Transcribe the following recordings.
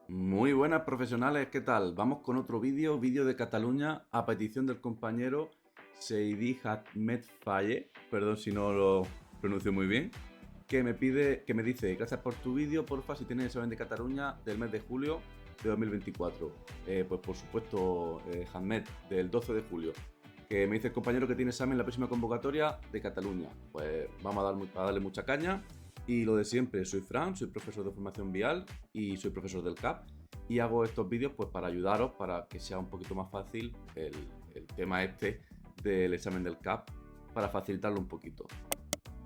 Muy buenas profesionales, ¿qué tal? Vamos con otro vídeo de Cataluña a petición del compañero Seidi Ahmed Faye, perdón si no lo pronuncio muy bien, que me dice, gracias por tu vídeo, porfa, si tienes examen de Cataluña del mes de julio de 2024. Pues por supuesto, Ahmed, del 12 de julio, que me dice el compañero que tiene examen en la próxima convocatoria de Cataluña. Pues vamos a darle mucha caña. Y lo de siempre, soy Fran, soy profesor de formación vial y soy profesor del CAP. Y hago estos vídeos pues para ayudaros, para que sea un poquito más fácil el tema este del examen del CAP, para facilitarlo un poquito.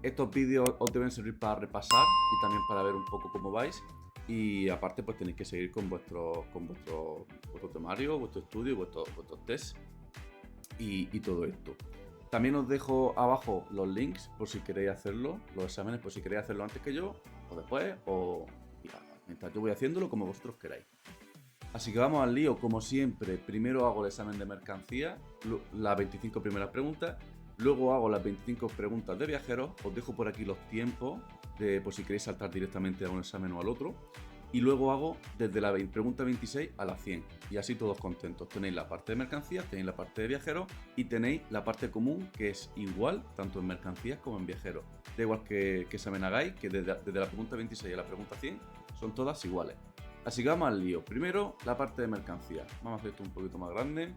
Estos vídeos os deben servir para repasar y también para ver un poco cómo vais. Y aparte pues tenéis que seguir con vuestro temario, vuestro estudio, vuestros test y todo esto. También os dejo abajo los links por si queréis hacerlo, los exámenes por si queréis hacerlo antes que yo, o después, o mientras yo voy haciéndolo como vosotros queráis. Así que vamos al lío, como siempre. Primero hago el examen de mercancía, las 25 primeras preguntas. Luego hago las 25 preguntas de viajeros. Os dejo por aquí los tiempos, por si queréis saltar directamente a un examen o al otro. Y luego hago desde la pregunta 26 a la 100. Y así todos contentos. Tenéis la parte de mercancías, tenéis la parte de viajeros y tenéis la parte común, que es igual tanto en mercancías como en viajeros. Da igual que examen hagáis, que desde la pregunta 26 a la pregunta 100 son todas iguales. Así que vamos al lío. Primero, la parte de mercancía. Vamos a hacer esto un poquito más grande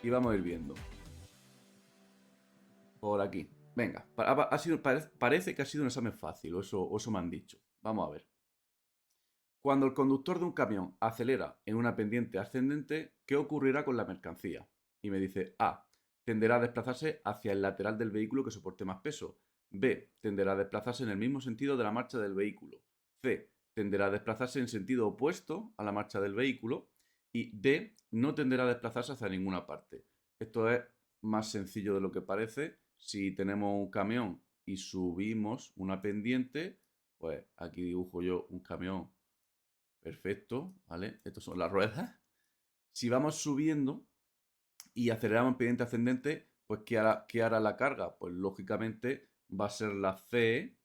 y vamos a ir viendo. Por aquí. Venga, parece que ha sido un examen fácil, o eso me han dicho. Vamos a ver. Cuando el conductor de un camión acelera en una pendiente ascendente, ¿qué ocurrirá con la mercancía? Y me dice A. Tenderá a desplazarse hacia el lateral del vehículo que soporte más peso. B. Tenderá a desplazarse en el mismo sentido de la marcha del vehículo. C. Tenderá a desplazarse en sentido opuesto a la marcha del vehículo. Y D. No tenderá a desplazarse hacia ninguna parte. Esto es más sencillo de lo que parece. Si tenemos un camión y subimos una pendiente, pues aquí dibujo yo un camión. Perfecto, ¿vale? Estas son las ruedas. Si vamos subiendo y aceleramos en pendiente ascendente, pues qué hará la carga? Pues lógicamente va a ser la C,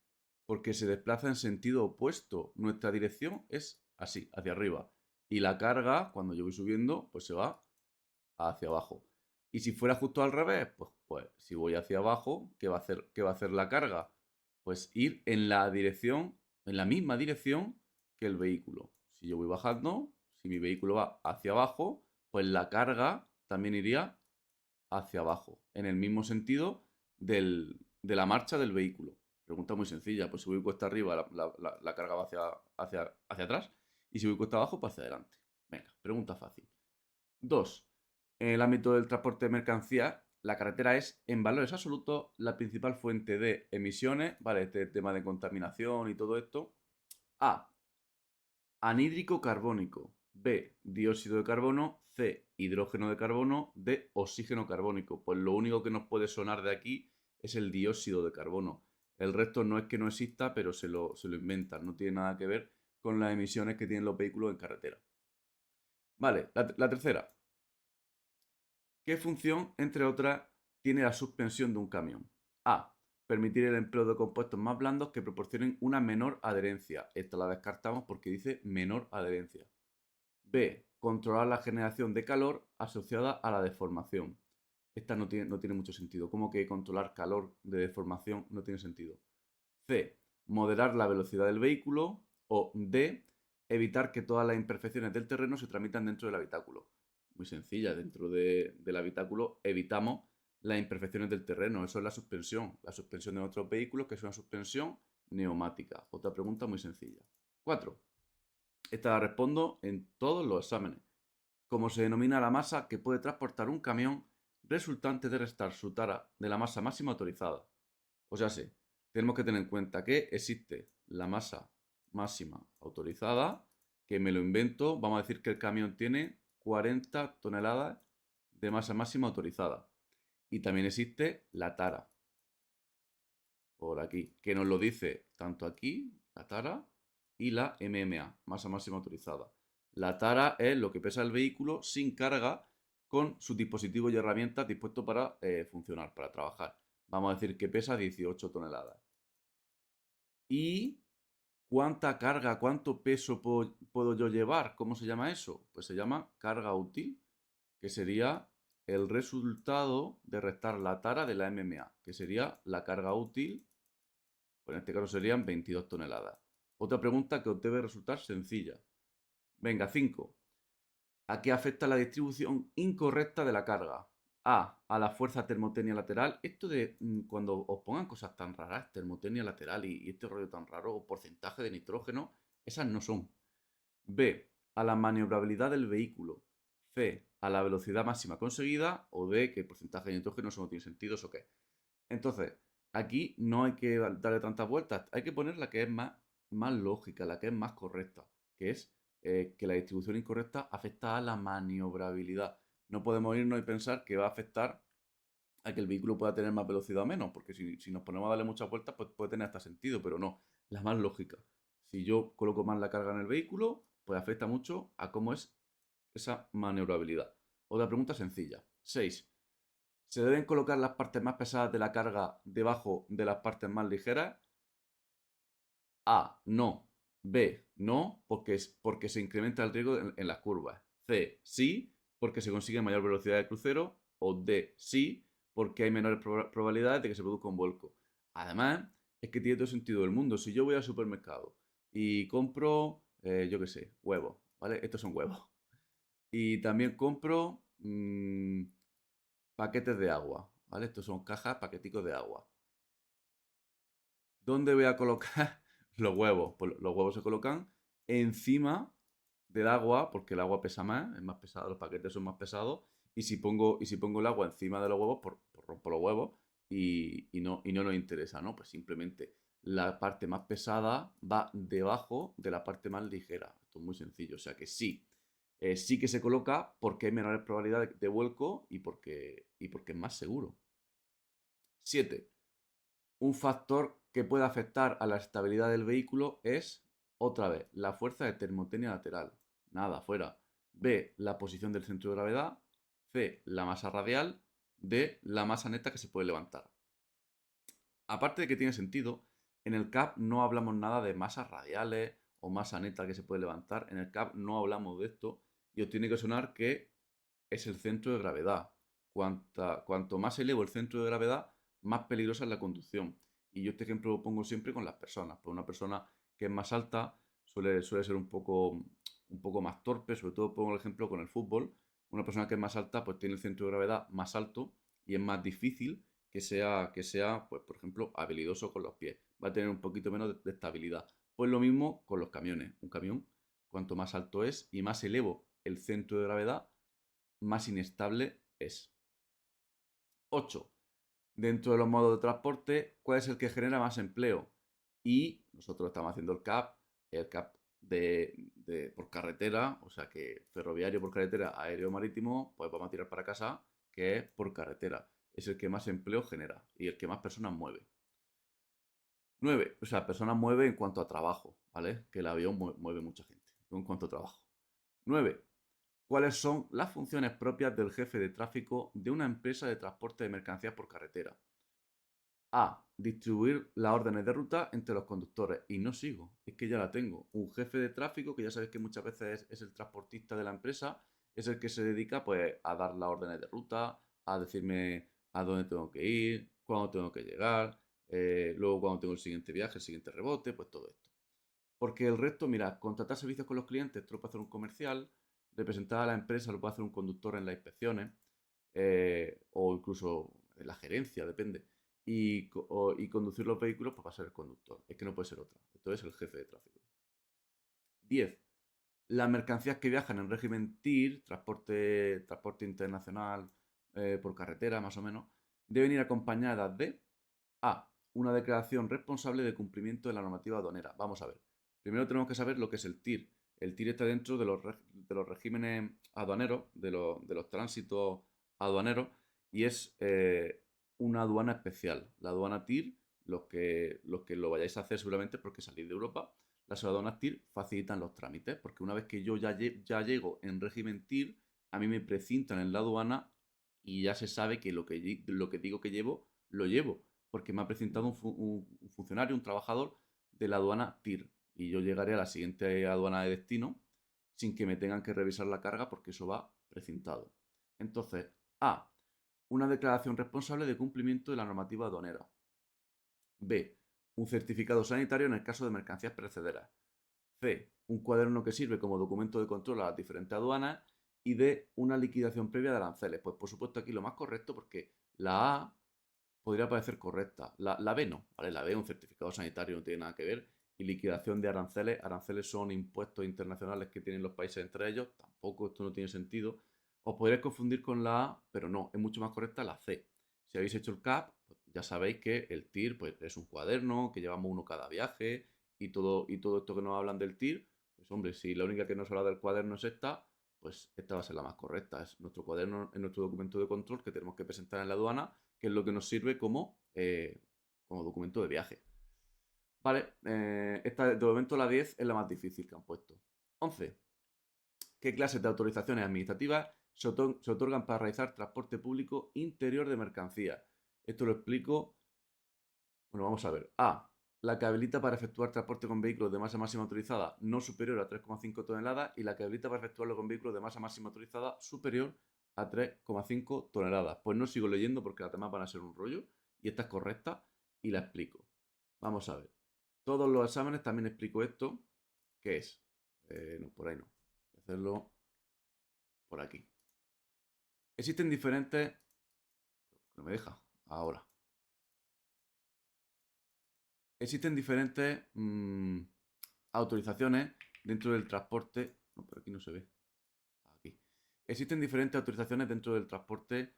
porque se desplaza en sentido opuesto. Nuestra dirección es así, hacia arriba. Y la carga, cuando yo voy subiendo, pues se va hacia abajo. Y si fuera justo al revés, pues si voy hacia abajo, qué va a hacer la carga? Pues ir en la dirección, en la misma dirección que el vehículo. Si yo voy bajando, si mi vehículo va hacia abajo, pues la carga también iría hacia abajo, en el mismo sentido de la marcha del vehículo. Pregunta muy sencilla, pues si voy cuesta arriba, la carga va hacia atrás, y si voy cuesta abajo, pues hacia adelante. Venga, pregunta fácil. 2. En el ámbito del transporte de mercancías, la carretera es, en valores absolutos, la principal fuente de emisiones, ¿vale? Este tema de contaminación y todo esto. A. Anhídrico carbónico. B. Dióxido de carbono. C. Hidrógeno de carbono. D. Oxígeno carbónico. Pues lo único que nos puede sonar de aquí es el dióxido de carbono. El resto no es que no exista, pero se lo inventan. No tiene nada que ver con las emisiones que tienen los vehículos en carretera. Vale, la tercera. ¿Qué función, entre otras, tiene la suspensión de un camión? A. Permitir el empleo de compuestos más blandos que proporcionen una menor adherencia. Esta la descartamos porque dice menor adherencia. B. Controlar la generación de calor asociada a la deformación. Esta no tiene mucho sentido. ¿Cómo que controlar calor de deformación? No tiene sentido. C. Moderar la velocidad del vehículo. O D. Evitar que todas las imperfecciones del terreno se tramitan dentro del habitáculo. Muy sencilla. Dentro del habitáculo evitamos las imperfecciones del terreno. Eso es la suspensión. La suspensión de nuestros vehículos, que es una suspensión neumática. Otra pregunta muy sencilla. 4. Esta la respondo en todos los exámenes. ¿Cómo se denomina la masa que puede transportar un camión resultante de restar su tara de la masa máxima autorizada? O sea, sí, tenemos que tener en cuenta que existe la masa máxima autorizada, que me lo invento, vamos a decir que el camión tiene 40 toneladas de masa máxima autorizada. Y también existe la tara, por aquí, que nos lo dice tanto aquí, la tara, y la MMA, masa máxima autorizada. La tara es lo que pesa el vehículo sin carga con sus dispositivos y herramientas dispuestos para funcionar, para trabajar. Vamos a decir que pesa 18 toneladas. Y ¿Cuánta carga, cuánto peso puedo yo llevar? ¿Cómo se llama eso? Pues se llama carga útil, que sería el resultado de restar la tara de la MMA, que sería la carga útil, pues en este caso serían 22 toneladas. Otra pregunta que os debe resultar sencilla. Venga, 5. ¿A qué afecta la distribución incorrecta de la carga? A la fuerza termotenia lateral. Esto de cuando os pongan cosas tan raras, termotenia lateral y este rollo tan raro, o porcentaje de nitrógeno, esas no son. B, a la maniobrabilidad del vehículo. C, a la velocidad máxima conseguida. O D, que el porcentaje de nitrógeno eso no tiene sentido, ¿eso qué? Entonces, aquí no hay que darle tantas vueltas. Hay que poner la que es más lógica, la que es más correcta, que es que la distribución incorrecta afecta a la maniobrabilidad. No podemos irnos y pensar que va a afectar a que el vehículo pueda tener más velocidad o menos, porque si nos ponemos a darle muchas vueltas, pues puede tener hasta sentido, pero no, la más lógica. Si yo coloco más la carga en el vehículo, pues afecta mucho a cómo es esa maniobrabilidad. Otra pregunta sencilla. 6. ¿Se deben colocar las partes más pesadas de la carga debajo de las partes más ligeras? A, no. B, no, porque se incrementa el riesgo en las curvas. C, sí, porque se consigue mayor velocidad de crucero. O D, sí, porque hay menores probabilidades de que se produzca un vuelco. Además, es que tiene todo sentido del mundo. Si yo voy al supermercado y compro, yo qué sé, huevos, ¿vale? Estos son huevos. Y también compro paquetes de agua, ¿vale? Estos son cajas, paqueticos de agua. ¿Dónde voy a colocar los huevos? Pues los huevos se colocan encima del agua, porque el agua pesa más, es más pesado, los paquetes son más pesados. Y si pongo el agua encima de los huevos, pues rompo los huevos y no nos interesa, ¿no? Pues simplemente la parte más pesada va debajo de la parte más ligera. Esto es muy sencillo. O sea que sí, sí que se coloca porque hay menores probabilidades de vuelco y porque es más seguro. 7. Un factor que puede afectar a la estabilidad del vehículo es, otra vez, la fuerza de termotenia lateral. Nada, fuera. B, la posición del centro de gravedad. C, la masa radial. D, la masa neta que se puede levantar. Aparte de que tiene sentido, en el CAP no hablamos nada de masas radiales o masa neta que se puede levantar. En el CAP no hablamos de esto y os tiene que sonar que es el centro de gravedad. Cuanto más elevo el centro de gravedad, más peligrosa es la conducción. Y yo este ejemplo lo pongo siempre con las personas. Pues una persona que es más alta suele ser un poco más torpe, sobre todo pongo el ejemplo con el fútbol. Una persona que es más alta pues tiene el centro de gravedad más alto y es más difícil que sea pues, por ejemplo, habilidoso con los pies. Va a tener un poquito menos de estabilidad. Pues lo mismo con los camiones. Un camión, cuanto más alto es y más elevo el centro de gravedad, más inestable es. 8. Dentro de los modos de transporte, ¿cuál es el que genera más empleo? Y nosotros estamos haciendo el CAP por carretera, o sea que ferroviario por carretera, aéreo marítimo, pues vamos a tirar para casa, que es por carretera. Es el que más empleo genera y el que más personas mueve. 9. O sea, personas mueve en cuanto a trabajo, ¿vale? Que el avión mueve mucha gente. En cuanto a trabajo. 9. ¿Cuáles son las funciones propias del jefe de tráfico de una empresa de transporte de mercancías por carretera? A. Distribuir las órdenes de ruta entre los conductores. Y no sigo, es que ya la tengo. Un jefe de tráfico, que ya sabéis que muchas veces es el transportista de la empresa, es el que se dedica pues a dar las órdenes de ruta, a decirme a dónde tengo que ir, cuándo tengo que llegar, luego cuándo tengo el siguiente viaje, el siguiente rebote, pues todo esto. Porque el resto, mira, contratar servicios con los clientes, esto lo puede hacer un comercial, representar a la empresa lo puede hacer un conductor en las inspecciones, o incluso en la gerencia, depende. Y conducir los vehículos pues va a ser el conductor. Es que no puede ser otra. Esto es el jefe de tráfico. 10. Las mercancías que viajan en régimen TIR, transporte internacional por carretera más o menos, deben ir acompañadas de A. Una declaración responsable de cumplimiento de la normativa aduanera. Vamos a ver. Primero tenemos que saber lo que es el TIR. El TIR está dentro de los regímenes aduaneros, de los tránsitos aduaneros, y es una aduana especial. La aduana TIR, los que lo vayáis a hacer seguramente porque salís de Europa, las aduanas TIR facilitan los trámites, porque una vez que yo ya llego en régimen TIR, a mí me precintan en la aduana y ya se sabe que lo que digo que llevo, lo llevo porque me ha presentado un funcionario, un trabajador de la aduana TIR. y yo llegaré a la siguiente aduana de destino sin que me tengan que revisar la carga porque eso va precintado. Entonces, A, una declaración responsable de cumplimiento de la normativa aduanera. B, un certificado sanitario en el caso de mercancías perecederas. C, un cuaderno que sirve como documento de control a las diferentes aduanas. Y D, una liquidación previa de aranceles. Pues por supuesto aquí lo más correcto porque la A podría parecer correcta. La B no, ¿vale? La B, un certificado sanitario, no tiene nada que ver. Y liquidación de aranceles. Aranceles son impuestos internacionales que tienen los países entre ellos. Tampoco esto no tiene sentido. Os podréis confundir con la A, pero no, es mucho más correcta la C. Si habéis hecho el CAP, pues ya sabéis que el TIR pues, es un cuaderno, que llevamos uno cada viaje y todo esto que nos hablan del TIR, pues hombre, si la única que nos habla del cuaderno es esta, pues esta va a ser la más correcta. Es nuestro cuaderno, es nuestro documento de control que tenemos que presentar en la aduana, que es lo que nos sirve como documento de viaje. Vale, esta de momento la 10 es la más difícil que han puesto. 11. ¿Qué clases de autorizaciones administrativas se otorgan para realizar transporte público interior de mercancías? Esto lo explico. Bueno, vamos a ver. A. La que habilita para efectuar transporte con vehículos de masa máxima autorizada no superior a 3,5 toneladas y la que habilita para efectuarlo con vehículos de masa máxima autorizada superior a 3,5 toneladas. Pues no sigo leyendo porque las demás van a ser un rollo y esta es correcta y la explico. Vamos a ver. Todos los exámenes también explico esto. ¿Qué es? No, por ahí no. Voy a hacerlo por aquí. Existen diferentes... No me deja. Ahora. Existen diferentes autorizaciones dentro del transporte. No, por aquí no se ve. Aquí. Existen diferentes autorizaciones dentro del transporte.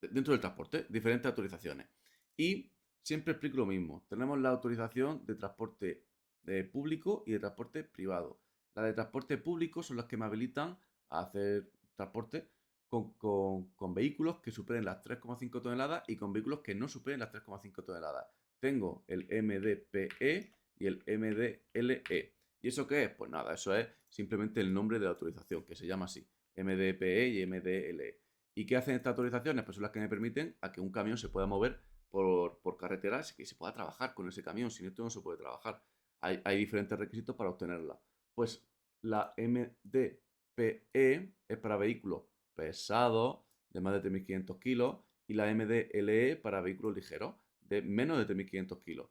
Dentro del transporte, diferentes autorizaciones. Y siempre explico lo mismo. Tenemos la autorización de transporte público y de transporte privado. La de transporte público son las que me habilitan a hacer transporte con vehículos que superen las 3,5 toneladas y con vehículos que no superen las 3,5 toneladas. Tengo el MDPE y el MDLE. ¿Y eso qué es? Pues nada, eso es simplemente el nombre de la autorización, que se llama así, MDPE y MDLE. ¿Y qué hacen estas autorizaciones? Pues son las que me permiten a que un camión se pueda mover por carreteras y que se pueda trabajar con ese camión. Sin esto no se puede trabajar. Hay diferentes requisitos para obtenerla. Pues la MDPE es para vehículos pesados de más de 3.500 kilos y la MDLE para vehículos ligeros de menos de 3.500 kilos.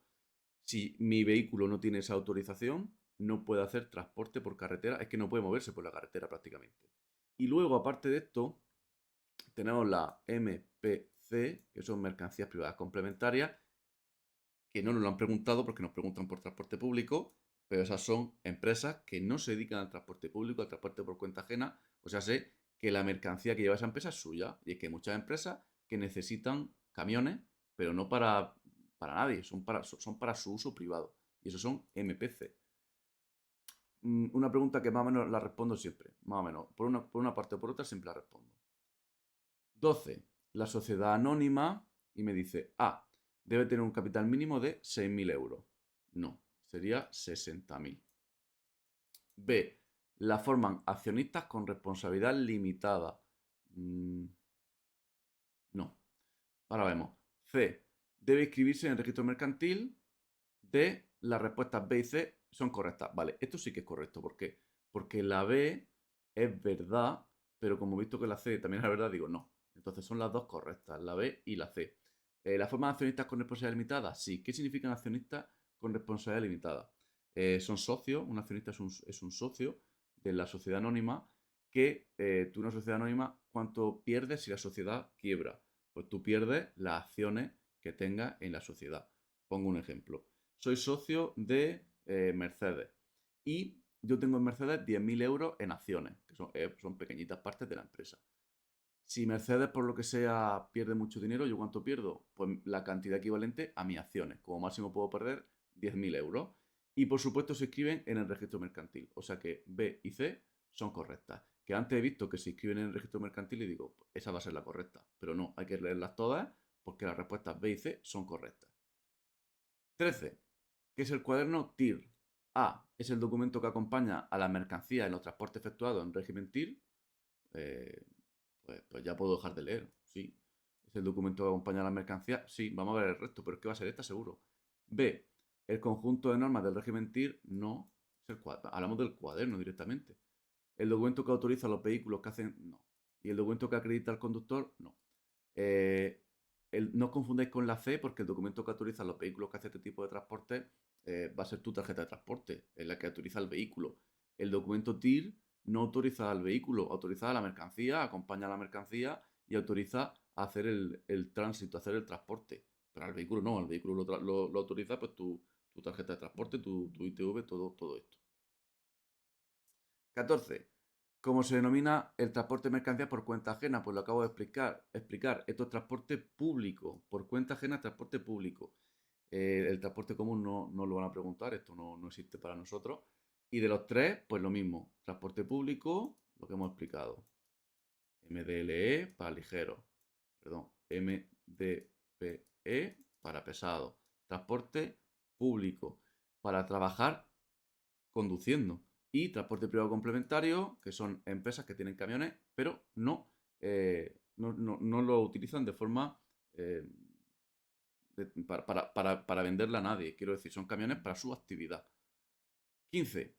Si mi vehículo no tiene esa autorización, no puede hacer transporte por carretera, es que no puede moverse por la carretera prácticamente. Y luego, aparte de esto, tenemos la MPC, que son mercancías privadas complementarias, que no nos lo han preguntado porque nos preguntan por transporte público, pero esas son empresas que no se dedican al transporte público, al transporte por cuenta ajena. O sea, sé que la mercancía que lleva esa empresa es suya. Y es que hay muchas empresas que necesitan camiones, pero no para nadie, son para su uso privado. Y esos son MPC. Una pregunta que más o menos la respondo siempre, más o menos. Por una parte o por otra siempre la respondo. 12. La sociedad anónima y me dice, debe tener un capital mínimo de 6.000 euros. No, sería 60.000. B. La forman accionistas con responsabilidad limitada. No. Ahora vemos. C. Debe inscribirse en el registro mercantil. D. Las respuestas B y C son correctas. Vale, esto sí que es correcto. ¿Por qué? Porque la B es verdad, pero como he visto que la C también es verdad, digo no. Entonces son las dos correctas, la B y la C. ¿La forma de accionistas con responsabilidad limitada? Sí. ¿Qué significan accionistas con responsabilidad limitada? Son socios, un accionista es un socio de la sociedad anónima que tú, una sociedad anónima, ¿cuánto pierdes si la sociedad quiebra? Pues tú pierdes las acciones que tengas en la sociedad. Pongo un ejemplo. Soy socio de Mercedes y yo tengo en Mercedes 10.000 euros en acciones, que son pequeñitas partes de la empresa. Si Mercedes, por lo que sea, pierde mucho dinero, ¿yo cuánto pierdo? Pues la cantidad equivalente a mis acciones. Como máximo puedo perder 10.000 euros. Y por supuesto se inscriben en el registro mercantil. O sea que B y C son correctas. Que antes he visto que se inscriben en el registro mercantil y digo, pues esa va a ser la correcta. Pero no, hay que leerlas todas porque las respuestas B y C son correctas. 13. ¿Qué es el cuaderno TIR? A. Es el documento que acompaña a la mercancía en los transportes efectuados en régimen TIR. Eh, pues ya puedo dejar de leer, sí. ¿Es el documento que acompaña a la mercancía? Sí, vamos a ver el resto, pero es que va a ser esta seguro. B. El conjunto de normas del régimen TIR no. Hablamos del cuaderno directamente. El documento que autoriza los vehículos que hacen, no. Y el documento que acredita al conductor, no. No os confundáis con la C, porque el documento que autoriza los vehículos que hacen este tipo de transporte va a ser tu tarjeta de transporte, es la que autoriza el vehículo. El documento TIR no autoriza al vehículo, autoriza a la mercancía, acompaña a la mercancía y autoriza a hacer el tránsito, a hacer el transporte. Pero al vehículo no, al vehículo lo autoriza pues tu tarjeta de transporte, tu ITV, todo esto. 14. ¿Cómo se denomina el transporte de mercancías por cuenta ajena? Pues lo acabo de explicar. Esto es transporte público. Por cuenta ajena, transporte público. El transporte común no lo van a preguntar, esto no existe para nosotros. Y de los tres, pues lo mismo. Transporte público, lo que hemos explicado. MDLE para ligero. Perdón, MDPE para pesado. Transporte público para trabajar conduciendo. Y transporte privado complementario, que son empresas que tienen camiones, pero no lo utilizan de forma para venderla a nadie. Quiero decir, son camiones para su actividad. 15.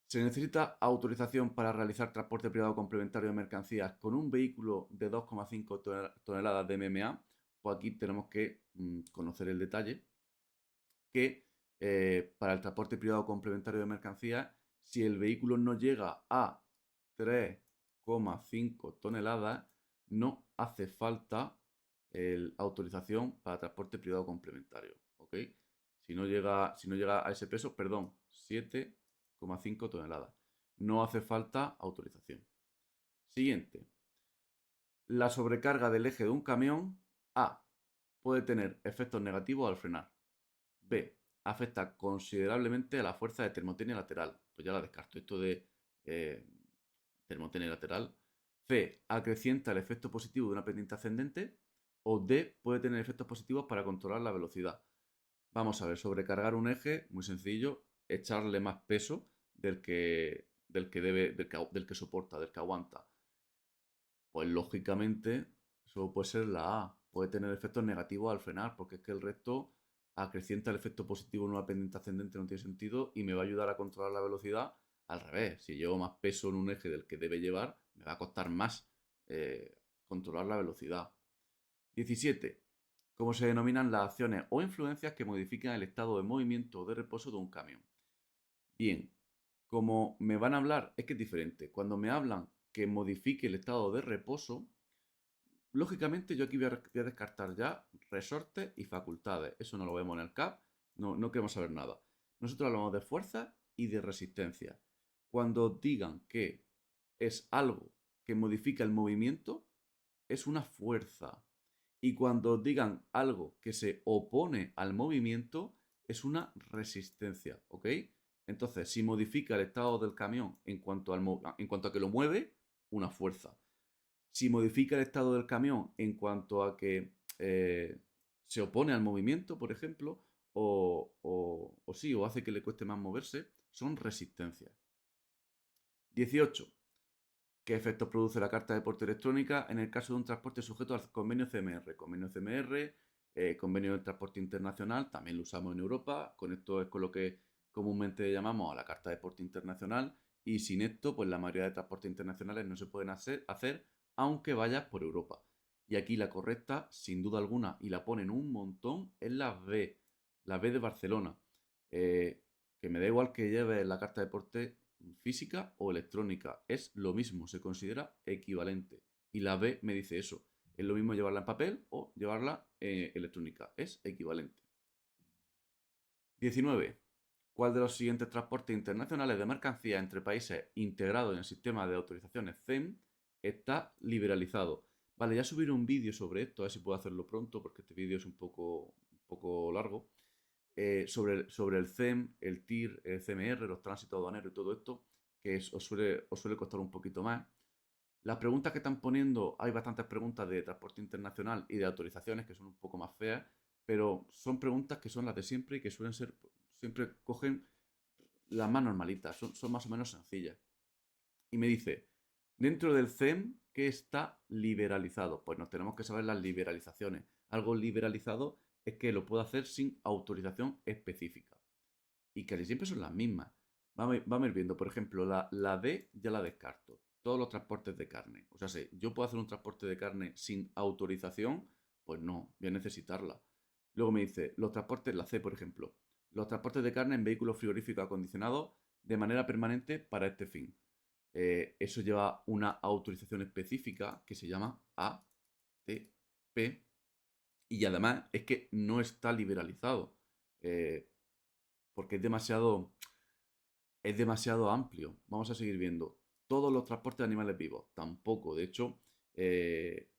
Se necesita autorización para realizar transporte privado complementario de mercancías con un vehículo de 2,5 toneladas de MMA. Pues aquí tenemos que conocer el detalle que para el transporte privado complementario de mercancías, si el vehículo no llega a 3,5 toneladas, no hace falta autorización para transporte privado complementario. ¿Ok? Si no llega a ese peso, perdón, 7,5 toneladas. No hace falta autorización. Siguiente. La sobrecarga del eje de un camión A puede tener efectos negativos al frenar. B. Afecta considerablemente a la fuerza de termotenia lateral. Pues ya la descarto. Esto de termotenia lateral. C. Acrecienta el efecto positivo de una pendiente ascendente. O D. Puede tener efectos positivos para controlar la velocidad. Vamos a ver, sobrecargar un eje, muy sencillo, echarle más peso del que soporta, del que aguanta. Pues lógicamente, eso puede ser la A. Puede tener efectos negativos al frenar, porque es que el resto acrecienta el efecto positivo en una pendiente ascendente, no tiene sentido, y me va a ayudar a controlar la velocidad. Al revés, si llevo más peso en un eje del que debe llevar, me va a costar más controlar la velocidad. 17. ¿Cómo se denominan las acciones o influencias que modifican el estado de movimiento o de reposo de un camión? Bien, como me van a hablar, es que es diferente. Cuando me hablan que modifique el estado de reposo, lógicamente yo aquí voy a descartar ya resortes y facultades. Eso no lo vemos en el CAP, no queremos saber nada. Nosotros hablamos de fuerza y de resistencia. Cuando digan que es algo que modifica el movimiento, es una fuerza. Y cuando digan algo que se opone al movimiento, es una resistencia, ¿ok? Entonces, si modifica el estado del camión en cuanto a que lo mueve, una fuerza. Si modifica el estado del camión en cuanto a que se opone al movimiento, por ejemplo, o hace que le cueste más moverse, son resistencias. 18. ¿Qué efectos produce la carta de porte electrónica en el caso de un transporte sujeto al convenio CMR? Convenio CMR, convenio de transporte internacional, también lo usamos en Europa. Con esto es con lo que comúnmente llamamos a la carta de porte internacional. Y sin esto, pues la mayoría de transportes internacionales no se pueden hacer aunque vayas por Europa. Y aquí la correcta, sin duda alguna, y la ponen un montón, es la B de Barcelona. Que me da igual que lleve la carta de porte física o electrónica. Es lo mismo, se considera equivalente. Y la B me dice eso. Es lo mismo llevarla en papel o llevarla electrónica. Es equivalente. 19. ¿Cuál de los siguientes transportes internacionales de mercancías entre países integrados en el sistema de autorizaciones CEM está liberalizado? Vale, ya subiré un vídeo sobre esto, a ver si puedo hacerlo pronto, porque este vídeo es un poco largo. Sobre el CEM, el TIR, el CMR, los tránsitos aduaneros y todo esto, que os suele costar un poquito más. Las preguntas que están poniendo, hay bastantes preguntas de transporte internacional y de autorizaciones que son un poco más feas, pero son preguntas que son las de siempre y que suelen ser, siempre cogen las más normalitas, son más o menos sencillas. Y me dice, dentro del CEM, ¿qué está liberalizado? Pues nos tenemos que saber las liberalizaciones. Algo liberalizado es que lo puedo hacer sin autorización específica. Y casi siempre son las mismas. Vamos a ir viendo, por ejemplo, la D ya la descarto. Todos los transportes de carne. O sea, si yo puedo hacer un transporte de carne sin autorización, pues no, voy a necesitarla. Luego me dice, los transportes, la C, por ejemplo, los transportes de carne en vehículos frigoríficos acondicionados de manera permanente para este fin. Eso lleva una autorización específica que se llama ATP y además es que no está liberalizado porque es demasiado amplio. Vamos a seguir viendo. Todos los transportes de animales vivos, tampoco. De hecho, eh,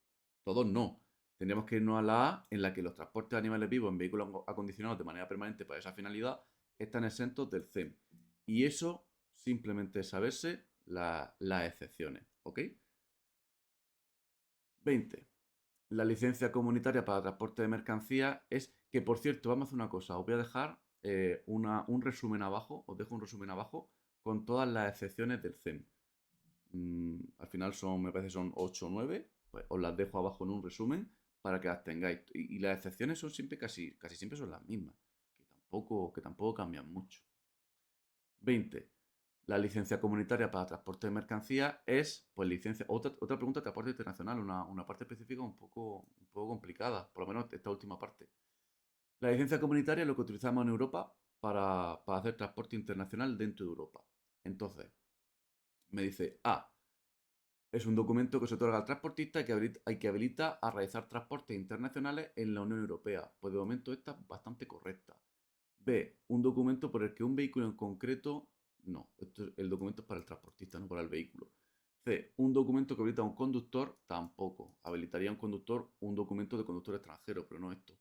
todos no. Tendríamos que irnos a la A, en la que los transportes de animales vivos en vehículos acondicionados de manera permanente para esa finalidad están exentos del CEM. Y eso simplemente es saberse las excepciones. ¿Ok? 20. La licencia comunitaria para transporte de mercancías es que, por cierto, vamos a hacer una cosa. Os voy a dejar un resumen abajo, os dejo un resumen abajo con todas las excepciones del CEM. Al final me parece son 8 o 9, pues os las dejo abajo en un resumen para que las tengáis. Y las excepciones son siempre casi siempre son las mismas, que tampoco cambian mucho. 20. La licencia comunitaria para transporte de mercancías es, pues, licencia. Otra pregunta de transporte internacional, una parte específica un poco complicada, por lo menos esta última parte. La licencia comunitaria es lo que utilizamos en Europa para hacer transporte internacional dentro de Europa. Entonces, me dice, es un documento que se otorga al transportista y que habilita a realizar transportes internacionales en la Unión Europea. Pues de momento esta es bastante correcta. B, un documento por el que un vehículo en concreto. No, el documento es para el transportista, no para el vehículo. C, un documento que habilita a un conductor, tampoco. Habilitaría a un conductor un documento de conductor extranjero, pero no esto.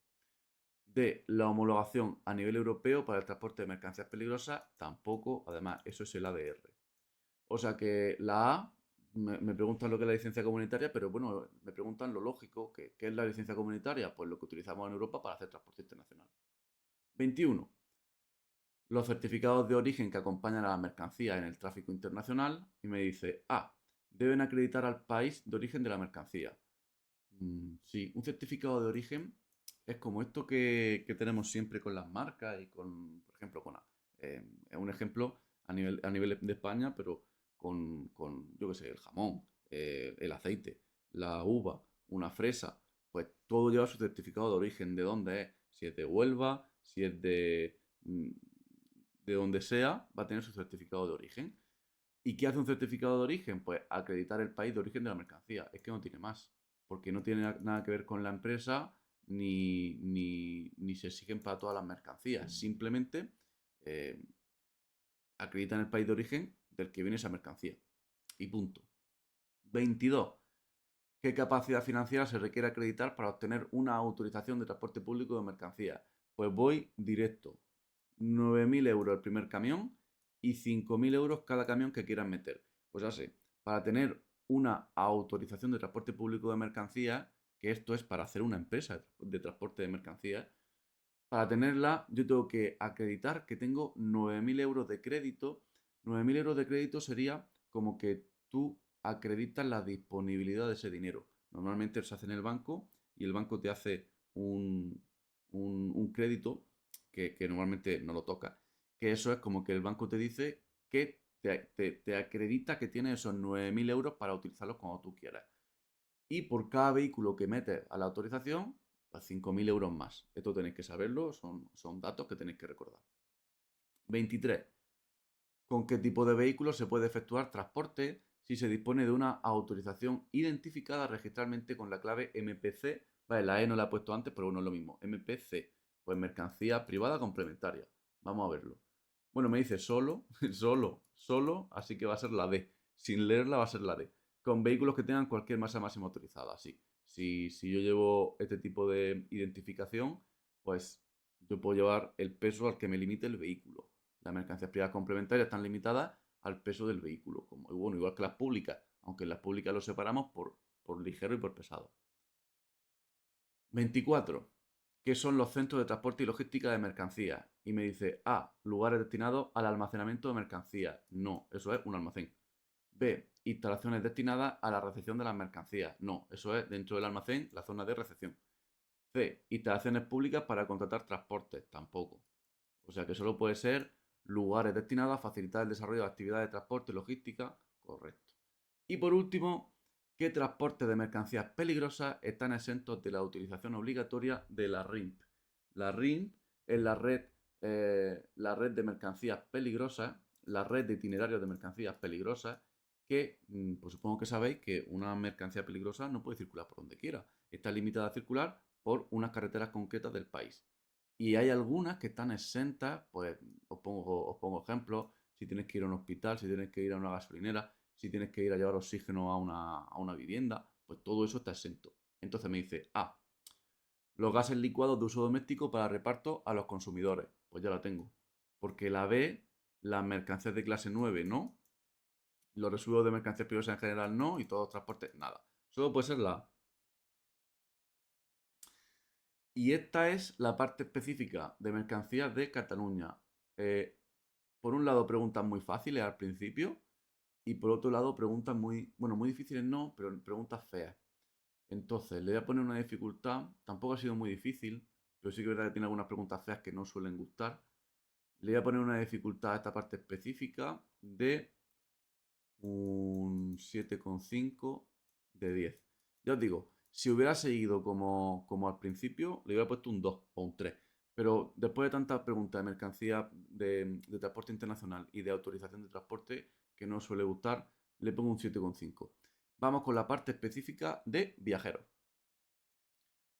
D, la homologación a nivel europeo para el transporte de mercancías peligrosas, tampoco. Además, eso es el ADR. O sea que la A, me preguntan lo que es la licencia comunitaria, pero bueno, me preguntan lo lógico, ¿qué es la licencia comunitaria? Pues lo que utilizamos en Europa para hacer transporte internacional. 21. Los certificados de origen que acompañan a las mercancías en el tráfico internacional. Y me dice, deben acreditar al país de origen de la mercancía. Sí, un certificado de origen es como esto que tenemos siempre con las marcas y por ejemplo, es un ejemplo a nivel de España, pero yo qué sé, el jamón, el aceite, la uva, una fresa, pues todo lleva su certificado de origen, de dónde es, si es de Huelva, si es de donde sea, va a tener su certificado de origen. ¿Y qué hace un certificado de origen? Pues acreditar el país de origen de la mercancía. Es que no tiene más. Porque no tiene nada que ver con la empresa ni se exigen para todas las mercancías. Simplemente eh, acreditan el país de origen del que viene esa mercancía. Y punto. 22. ¿Qué capacidad financiera se requiere acreditar para obtener una autorización de transporte público de mercancías? Pues voy directo. 9.000 euros el primer camión y 5.000 euros cada camión que quieran meter. Pues así, para tener una autorización de transporte público de mercancías, que esto es para hacer una empresa de transporte de mercancías, para tenerla yo tengo que acreditar que tengo 9.000 euros de crédito. 9.000 euros de crédito sería como que tú acreditas la disponibilidad de ese dinero. Normalmente se hace en el banco y el banco te hace un crédito que normalmente no lo toca. Que eso es como que el banco te dice que te acredita que tienes esos 9.000 euros para utilizarlos cuando tú quieras. Y por cada vehículo que metes a la autorización, pues 5.000 euros más. Esto tenéis que saberlo, son datos que tenéis que recordar. 23. ¿Con qué tipo de vehículo se puede efectuar transporte si se dispone de una autorización identificada registralmente con la clave MPC? Vale, la E no la he puesto antes, pero bueno, es lo mismo. MPC, pues mercancía privada complementaria. Vamos a verlo. Bueno, me dice solo, solo, así que va a ser la D. Sin leerla va a ser la D. Con vehículos que tengan cualquier masa máxima autorizada, sí. Si yo llevo este tipo de identificación, pues yo puedo llevar el peso al que me limite el vehículo. Las mercancías privadas complementarias están limitadas al peso del vehículo, bueno, igual que las públicas, aunque en las públicas lo separamos por ligero y por pesado. 24. ¿Qué son los centros de transporte y logística de mercancías? Y me dice, lugares destinados al almacenamiento de mercancías. No, eso es un almacén. B, instalaciones destinadas a la recepción de las mercancías. No, eso es dentro del almacén, la zona de recepción. C. Instalaciones públicas para contratar transportes. Tampoco. O sea que solo puede ser lugares destinados a facilitar el desarrollo de actividades de transporte y logística. Correcto. Y por último, ¿qué transportes de mercancías peligrosas están exentos de la utilización obligatoria de la RIMP? La RIMP es la red de mercancías peligrosas, la red de itinerarios de mercancías peligrosas, que pues supongo que sabéis que una mercancía peligrosa no puede circular por donde quiera. Está limitada a circular por unas carreteras concretas del país. Y hay algunas que están exentas, pues os pongo ejemplos, si tienes que ir a un hospital, si tienes que ir a una gasolinera, si tienes que ir a llevar oxígeno a una vivienda, pues todo eso está exento. Entonces me dice, los gases licuados de uso doméstico para reparto a los consumidores. Pues ya la tengo. Porque la B, las mercancías de clase 9 no, los residuos de mercancías peligrosas en general no, y todos los transportes nada. Solo puede ser la A. Y esta es la parte específica de mercancías de Cataluña. Eh, por un lado, preguntas muy fáciles al principio, y por otro lado, preguntas muy difíciles no, pero preguntas feas. Entonces, le voy a poner una dificultad. Tampoco ha sido muy difícil, pero sí que es verdad que tiene algunas preguntas feas que no suelen gustar. Le voy a poner una dificultad a esta parte específica de un 7,5 de 10. Ya os digo, si hubiera seguido como al principio, le hubiera puesto un 2 o un 3. Pero después de tantas preguntas de mercancía de transporte internacional y de autorización de transporte que no suele gustar, le pongo un 7,5. Vamos con la parte específica de viajeros.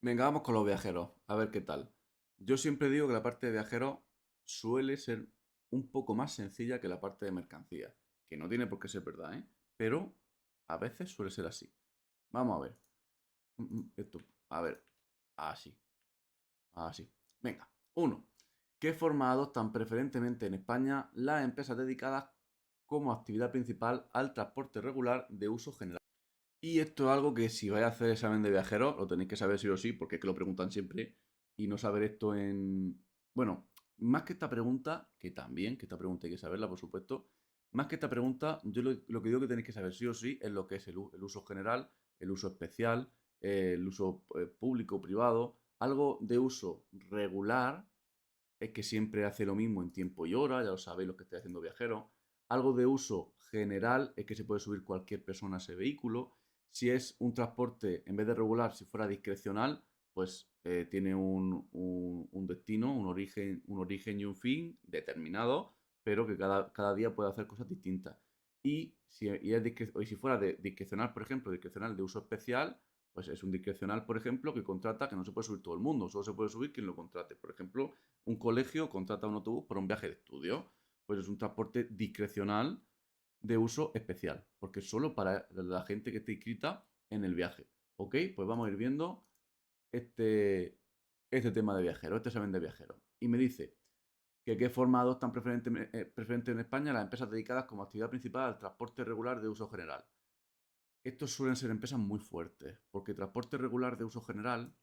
Venga, vamos con los viajeros, a ver qué tal. Yo siempre digo que la parte de viajeros suele ser un poco más sencilla que la parte de mercancía, que no tiene por qué ser verdad, ¿eh? Pero a veces suele ser así. Vamos a ver. Esto, a ver, así, así. Venga, uno. ¿Qué forma adoptan preferentemente en España las empresas dedicadas como actividad principal al transporte regular de uso general? Y esto es algo que si vais a hacer examen de viajero, lo tenéis que saber sí o sí, porque es que lo preguntan siempre. Y no saber esto en... Bueno, más que esta pregunta, que también, que esta pregunta hay que saberla, por supuesto. Más que esta pregunta, yo lo que digo que tenéis que saber sí o sí es lo que es el uso general, el uso especial, el uso público, privado. Algo de uso regular es que siempre hace lo mismo en tiempo y hora, ya lo sabéis los que estáis haciendo viajero. Algo de uso general es que se puede subir cualquier persona a ese vehículo. Si es un transporte, en vez de regular, si fuera discrecional, pues tiene un destino, un origen y un fin determinado, pero que cada día puede hacer cosas distintas. Y si fuera discrecional, por ejemplo, discrecional de uso especial, pues es un discrecional, por ejemplo, que contrata que no se puede subir todo el mundo, solo se puede subir quien lo contrate. Por ejemplo, un colegio contrata un autobús para un viaje de estudio, pues es un transporte discrecional de uso especial, porque es solo para la gente que esté inscrita en el viaje. ¿Ok? Pues vamos a ir viendo este, este tema de viajero, este examen de viajero. Y me dice que qué forma adoptan preferente en España las empresas dedicadas como actividad principal al transporte regular de uso general. Estos suelen ser empresas muy fuertes, porque transporte regular de uso general,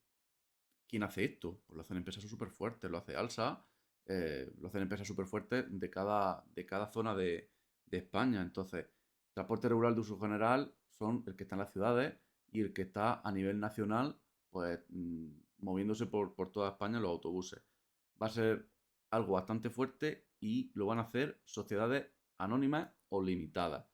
¿quién hace esto? Pues lo hacen empresas súper fuertes, lo hace Alsa, lo hacen empresas súper fuertes de cada zona de España. Entonces, transporte regular de uso general son el que está en las ciudades y el que está a nivel nacional, pues moviéndose por toda España en los autobuses. Va a ser algo bastante fuerte y lo van a hacer sociedades anónimas o limitadas.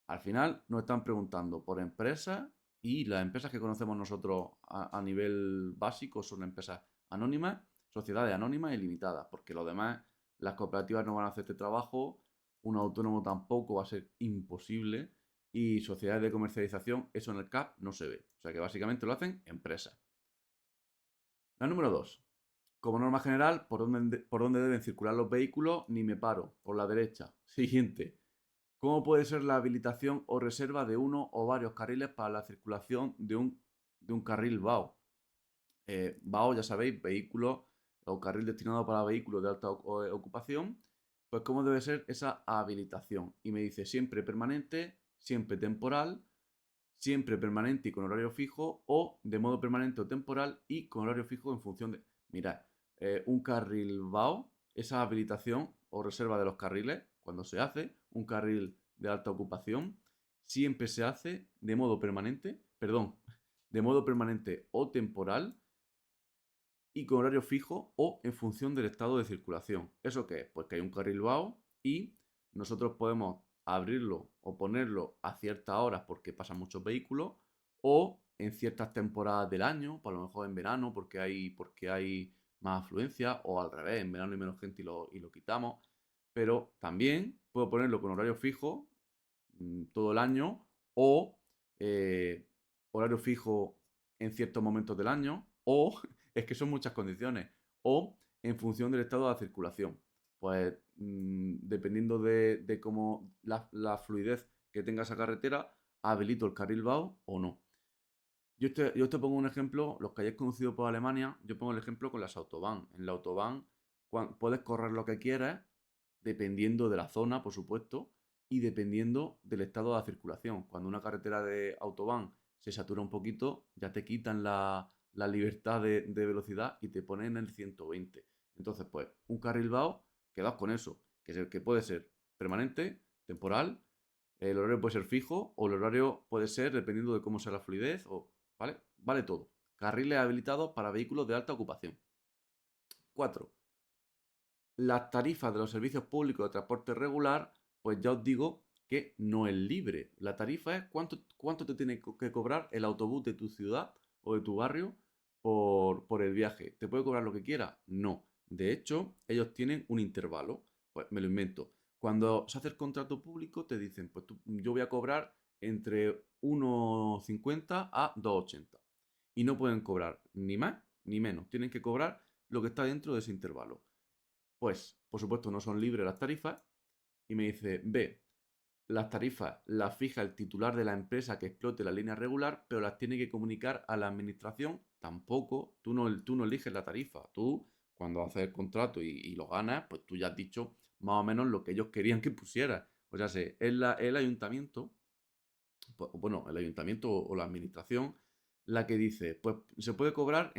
Al final nos están preguntando por empresas y las empresas que conocemos nosotros a nivel básico son empresas anónimas, sociedades anónimas y limitadas, porque lo demás, las cooperativas no van a hacer este trabajo, un autónomo tampoco va a ser imposible y sociedades de comercialización, eso en el CAP no se ve. O sea que básicamente lo hacen empresas. La número 2. Como norma general, ¿por dónde deben circular los vehículos? Ni me paro, por la derecha. Siguiente. ¿Cómo puede ser la habilitación o reserva de uno o varios carriles para la circulación de un carril BAO? BAO, ya sabéis, vehículo o carril destinado para vehículos de alta ocupación. Pues cómo debe ser esa habilitación. Y me dice siempre permanente, siempre temporal, siempre permanente y con horario fijo o de modo permanente o temporal y con horario fijo en función de... Mirad, un carril BAO, esa habilitación o reserva de los carriles, cuando se hace un carril de alta ocupación, siempre se hace de modo permanente, perdón, de modo permanente o temporal y con horario fijo o en función del estado de circulación. ¿Eso qué es? Pues que hay un carril vago y nosotros podemos abrirlo o ponerlo a ciertas horas porque pasan muchos vehículos o en ciertas temporadas del año, por lo mejor en verano porque hay más afluencia o al revés, en verano hay menos gente y lo quitamos. Pero también puedo ponerlo con horario fijo todo el año o eh, horario fijo en ciertos momentos del año o es que son muchas condiciones o en función del estado de la circulación. Pues dependiendo de cómo la fluidez que tenga esa carretera, habilito el carril vago o no. Yo te pongo un ejemplo, los que hayáis conocido por Alemania, yo pongo el ejemplo con las autobahn. En la autobahn puedes correr lo que quieras, dependiendo de la zona, por supuesto, y dependiendo del estado de la circulación. Cuando una carretera de autobahn se satura un poquito, ya te quitan la libertad de velocidad y te ponen en el 120. Entonces, pues, un carril vago, quedaos con eso, que puede ser permanente, temporal, el horario puede ser fijo o el horario puede ser dependiendo de cómo sea la fluidez, ¿vale? Vale todo. Carriles habilitados para vehículos de alta ocupación. 4. Las tarifas de los servicios públicos de transporte regular, pues ya os digo que no es libre. La tarifa es cuánto te tiene que cobrar el autobús de tu ciudad o de tu barrio por el viaje. ¿Te puede cobrar lo que quiera? No. De hecho, ellos tienen un intervalo. Pues me lo invento. Cuando se hace el contrato público, te dicen, pues yo voy a cobrar entre 1,50 a 2,80. Y no pueden cobrar ni más ni menos. Tienen que cobrar lo que está dentro de ese intervalo. Pues, por supuesto, no son libres las tarifas. Y me dice, B, las tarifas las fija el titular de la empresa que explote la línea regular, pero las tiene que comunicar a la administración. Tampoco, tú no eliges la tarifa. Tú, cuando haces el contrato y lo ganas, pues tú ya has dicho más o menos lo que ellos querían que pusieras. O sea, el ayuntamiento, pues, bueno, el ayuntamiento o la administración, la que dice, pues se puede cobrar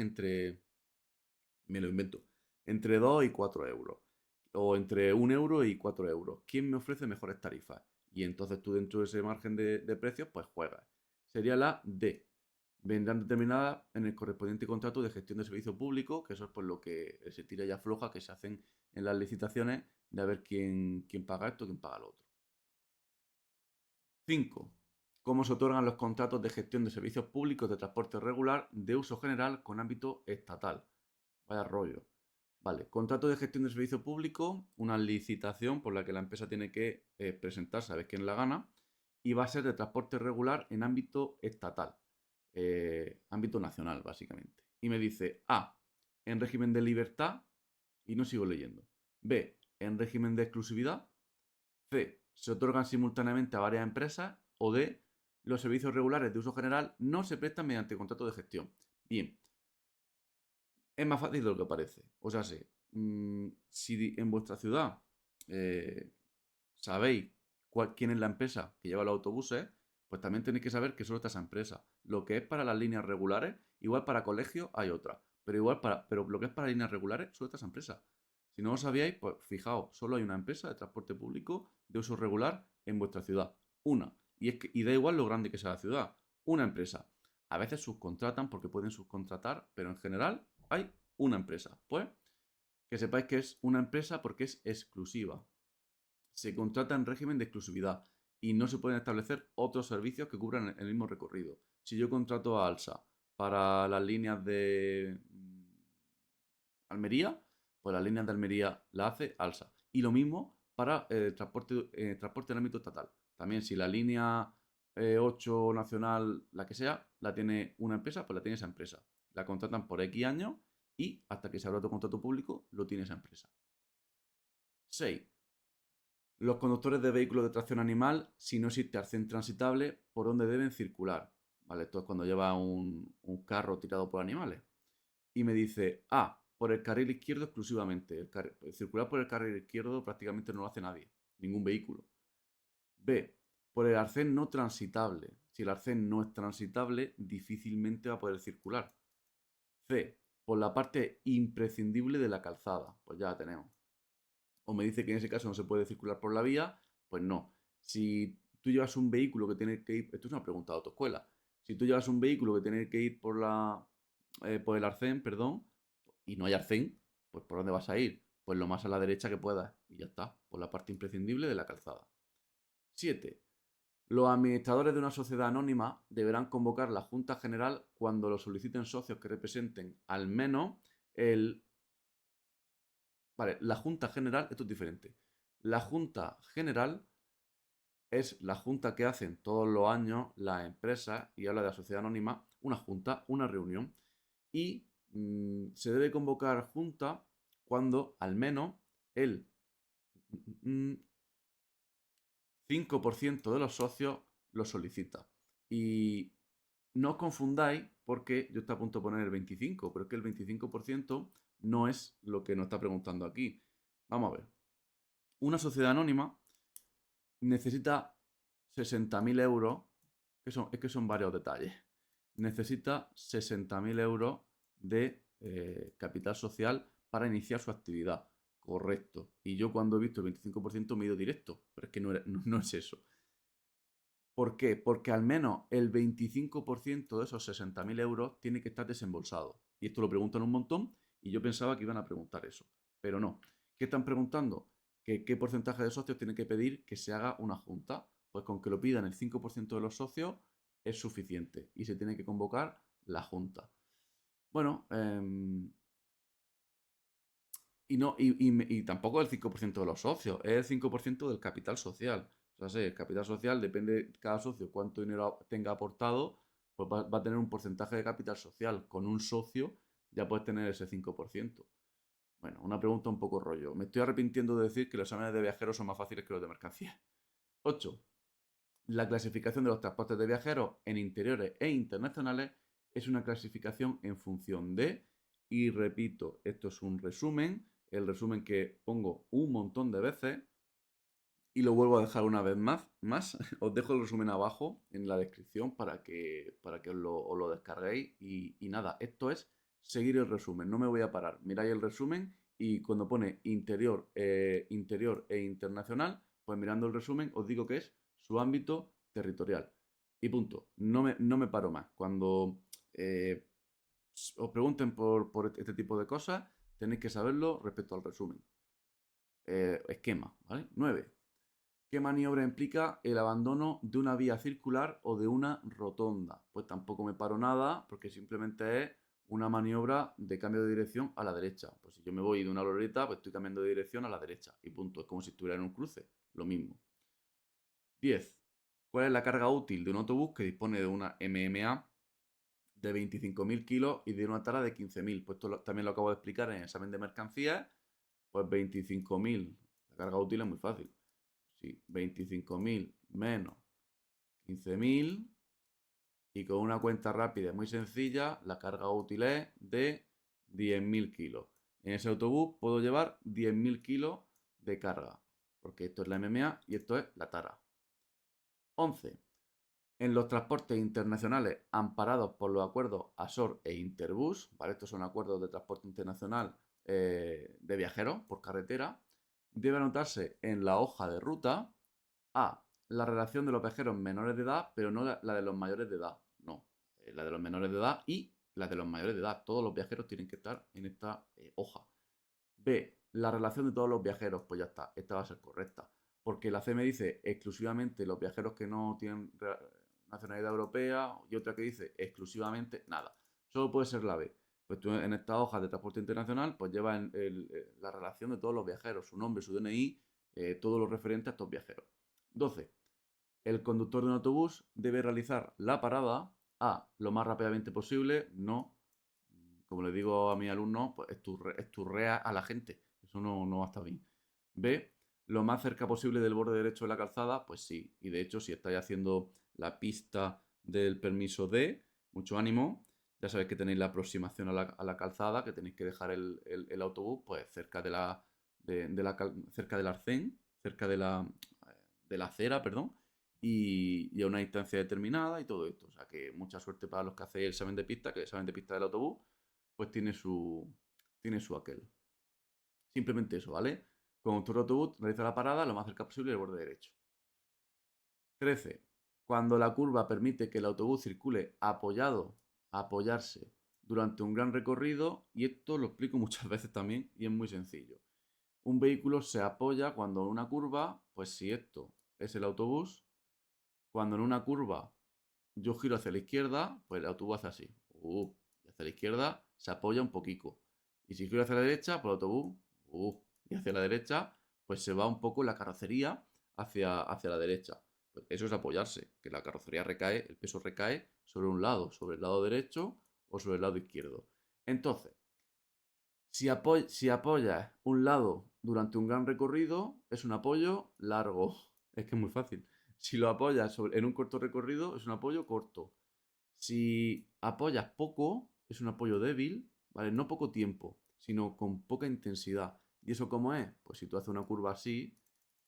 me lo invento, entre 2 y 4 euros. O entre 1 euro y 4 euros. ¿Quién me ofrece mejores tarifas? Y entonces tú dentro de ese margen de precios, pues juegas. Sería la D. Vendrán determinadas en el correspondiente contrato de gestión de servicio público, que eso es por lo que se tira y afloja, que se hacen en las licitaciones de a ver quién paga esto, quién paga lo otro. 5. Cómo se otorgan los contratos de gestión de servicios públicos de transporte regular de uso general con ámbito estatal. Vaya rollo. Vale, contrato de gestión de servicio público, una licitación por la que la empresa tiene que presentar, sabes quién la gana, y va a ser de transporte regular en ámbito estatal, ámbito nacional, básicamente. Y me dice A, en régimen de libertad, y no sigo leyendo. B, en régimen de exclusividad. C, se otorgan simultáneamente a varias empresas. O D, los servicios regulares de uso general no se prestan mediante contrato de gestión. Bien, es más fácil de lo que parece. O sea, si en vuestra ciudad eh, sabéis quién es la empresa que lleva los autobuses, pues también tenéis que saber que solo está esa empresa. Lo que es para las líneas regulares, igual para colegios hay otra. Pero lo que es para líneas regulares, solo está esa empresa. Si no lo sabíais, pues fijaos, solo hay una empresa de transporte público de uso regular en vuestra ciudad. Una. Y da igual lo grande que sea la ciudad. Una empresa. A veces subcontratan porque pueden subcontratar, pero en general hay una empresa. Pues que sepáis que es una empresa porque es exclusiva. Se contrata en régimen de exclusividad y no se pueden establecer otros servicios que cubran el mismo recorrido. Si yo contrato a Alsa para las líneas de Almería, pues las líneas de Almería la hace Alsa. Y lo mismo para transporte en ámbito estatal. También si la línea 8 nacional, la que sea, la tiene una empresa, pues la tiene esa empresa. La contratan por X años y hasta que se abra otro contrato público, lo tiene esa empresa. 6. Los conductores de vehículos de tracción animal, si no existe arcén transitable, por donde deben circular. ¿Vale? Esto es cuando lleva un carro tirado por animales. Y me dice, por el carril izquierdo exclusivamente. Circular por el carril izquierdo prácticamente no lo hace nadie, ningún vehículo. B, por el arcén no transitable. Si el arcén no es transitable, difícilmente va a poder circular. C, por la parte imprescindible de la calzada. Pues ya la tenemos. O me dice que en ese caso no se puede circular por la vía, pues no. Si tú llevas un vehículo que tiene que ir, esto es una pregunta de autoescuela, si tú llevas un vehículo que tiene que ir por el arcén, perdón, y no hay arcén, pues ¿por dónde vas a ir? Pues lo más a la derecha que puedas y ya está, por la parte imprescindible de la calzada. 7. Los administradores de una sociedad anónima deberán convocar la Junta General cuando lo soliciten socios que representen al menos el... Vale, la Junta General, esto es diferente. La Junta General es la junta que hacen todos los años las empresas, y habla de la sociedad anónima, una junta, una reunión. Y se debe convocar junta cuando al menos el 5% de los socios lo solicita. Y no os confundáis porque yo estoy a punto de poner el 25%, pero es que el 25% no es lo que nos está preguntando aquí. Vamos a ver. Una sociedad anónima necesita 60.000 euros, es que son varios detalles. Necesita 60.000 euros de capital social para iniciar su actividad. Correcto. Y yo cuando he visto el 25% me he ido directo, pero es que no es eso. ¿Por qué? Porque al menos el 25% de esos 60.000 euros tiene que estar desembolsado. Y esto lo preguntan un montón y yo pensaba que iban a preguntar eso. Pero no. ¿Qué están preguntando? Que ¿Qué porcentaje de socios tiene que pedir que se haga una junta? Pues con que lo pidan el 5% de los socios es suficiente y se tiene que convocar la junta. Bueno, y, no, y tampoco el 5% de los socios, es el 5% del capital social. O sea, el capital social depende de cada socio cuánto dinero tenga aportado, pues va a tener un porcentaje de capital social. Con un socio ya puedes tener ese 5%. Bueno, una pregunta un poco rollo. Me estoy arrepintiendo de decir que los exámenes de viajeros son más fáciles que los de mercancías. 8. La clasificación de los transportes de viajeros en interiores e internacionales es una clasificación en función de, y repito, esto es un resumen, el resumen que pongo un montón de veces y lo vuelvo a dejar una vez más. Os dejo el resumen abajo en la descripción para que os lo descarguéis y nada, esto es seguir el resumen, no me voy a parar. Miráis el resumen y cuando pone interior e internacional, pues mirando el resumen os digo que es su ámbito territorial. Y punto. No me paro más. Cuando eh, os pregunten por este tipo de cosas, tenéis que saberlo respecto al resumen. Esquema, ¿vale? 9. ¿Qué maniobra implica el abandono de una vía circular o de una rotonda? Pues tampoco me paro nada porque simplemente es una maniobra de cambio de dirección a la derecha. Pues si yo me voy de una glorieta, pues estoy cambiando de dirección a la derecha y punto. Es como si estuviera en un cruce, lo mismo. 10. ¿Cuál es la carga útil de un autobús que dispone de una MMA de 25.000 kilos y de una tara de 15.000? Pues esto también lo acabo de explicar en el examen de mercancías. Pues 25.000. La carga útil es muy fácil. Sí, 25.000 menos 15.000 y con una cuenta rápida muy sencilla, la carga útil es de 10.000 kilos. En ese autobús puedo llevar 10.000 kilos de carga, porque esto es la MMA y esto es la tara. 11. En los transportes internacionales amparados por los acuerdos ASOR e Interbus, ¿vale? Estos son acuerdos de transporte internacional de viajeros por carretera, debe anotarse en la hoja de ruta A. La relación de los viajeros menores de edad, pero no la de los mayores de edad. No. La de los menores de edad y la de los mayores de edad. Todos los viajeros tienen que estar en esta hoja. B. La relación de todos los viajeros. Pues ya está. Esta va a ser correcta. Porque la C me dice exclusivamente los viajeros que no tienen nacionalidad europea y otra que dice exclusivamente nada. Solo puede ser la B. Pues tú en esta hoja de transporte internacional pues llevas la relación de todos los viajeros, su nombre, su DNI, todo lo referente a estos viajeros. 12. El conductor de un autobús debe realizar la parada A lo más rápidamente posible, no, como le digo a mis alumnos, pues esturrea a la gente. Eso no va a estar bien. B, lo más cerca posible del borde derecho de la calzada, pues sí. Y de hecho, si estáis haciendo la pista del permiso D, mucho ánimo. Ya sabéis que tenéis la aproximación a la calzada, que tenéis que dejar el autobús pues cerca cerca del arcén, cerca de la acera, perdón, y a una distancia determinada y todo esto. O sea que mucha suerte para los que hacéis el examen de pista, que el examen de pista del autobús, pues tiene su aquel. Simplemente eso, ¿vale? Conductor de autobús realiza la parada lo más cerca posible del borde derecho. 13. Cuando la curva permite que el autobús circule apoyarse durante un gran recorrido, y esto lo explico muchas veces también y es muy sencillo. Un vehículo se apoya cuando en una curva, pues si esto es el autobús, cuando en una curva yo giro hacia la izquierda, pues el autobús hace así. Y hacia la izquierda se apoya un poquito. Y si giro hacia la derecha, pues el autobús, y hacia la derecha, pues se va un poco la carrocería hacia la derecha. Pues eso es apoyarse, que la carrocería recae, el peso recae sobre un lado, sobre el lado derecho o sobre el lado izquierdo. Entonces, si apoyas un lado durante un gran recorrido, es un apoyo largo. Es que es muy fácil. Si lo apoyas en un corto recorrido, es un apoyo corto. Si apoyas poco, es un apoyo débil, ¿vale? No poco tiempo, sino con poca intensidad. ¿Y eso cómo es? Pues si tú haces una curva así,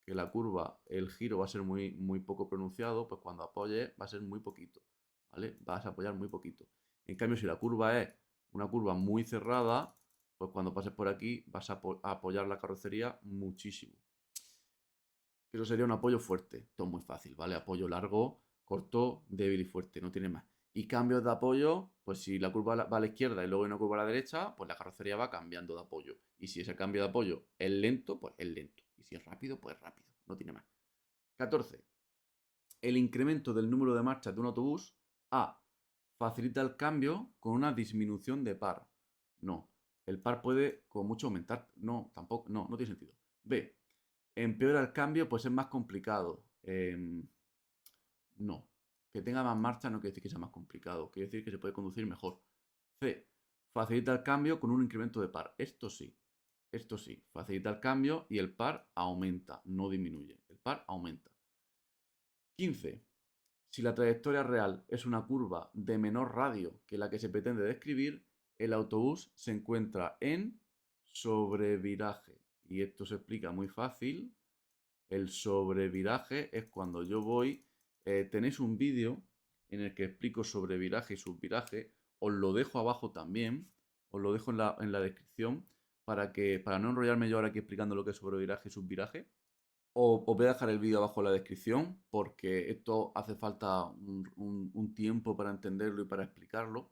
que la curva, el giro va a ser muy, muy poco pronunciado, pues cuando apoyes va a ser muy poquito, ¿vale? Vas a apoyar muy poquito. En cambio, si la curva es una curva muy cerrada, pues cuando pases por aquí vas a apoyar la carrocería muchísimo. Eso sería un apoyo fuerte. Esto es muy fácil, ¿vale? Apoyo largo, corto, débil y fuerte, no tiene más. Y cambios de apoyo, pues si la curva va a la izquierda y luego hay una curva a la derecha, pues la carrocería va cambiando de apoyo. Y si ese cambio de apoyo es lento, pues es lento. Y si es rápido, pues es rápido. No tiene más. 14. El incremento del número de marchas de un autobús. A. Facilita el cambio con una disminución de par. No. El par puede como mucho aumentar. No, tampoco. No, no tiene sentido. B. Empeora el cambio, pues es más complicado. No. Que tenga más marcha no quiere decir que sea más complicado. Quiere decir que se puede conducir mejor. C. Facilita el cambio con un incremento de par. Esto sí. Esto sí. Facilita el cambio y el par aumenta, no disminuye. El par aumenta. 15. Si la trayectoria real es una curva de menor radio que la que se pretende describir, el autobús se encuentra en sobreviraje. Y esto se explica muy fácil. El sobreviraje es cuando yo voy. Tenéis un vídeo en el que explico sobreviraje y subviraje. Os lo dejo abajo también. Os lo dejo en la descripción para no enrollarme yo ahora aquí explicando lo que es sobreviraje y subviraje. Os voy a dejar el vídeo abajo en la descripción porque esto hace falta un tiempo para entenderlo y para explicarlo.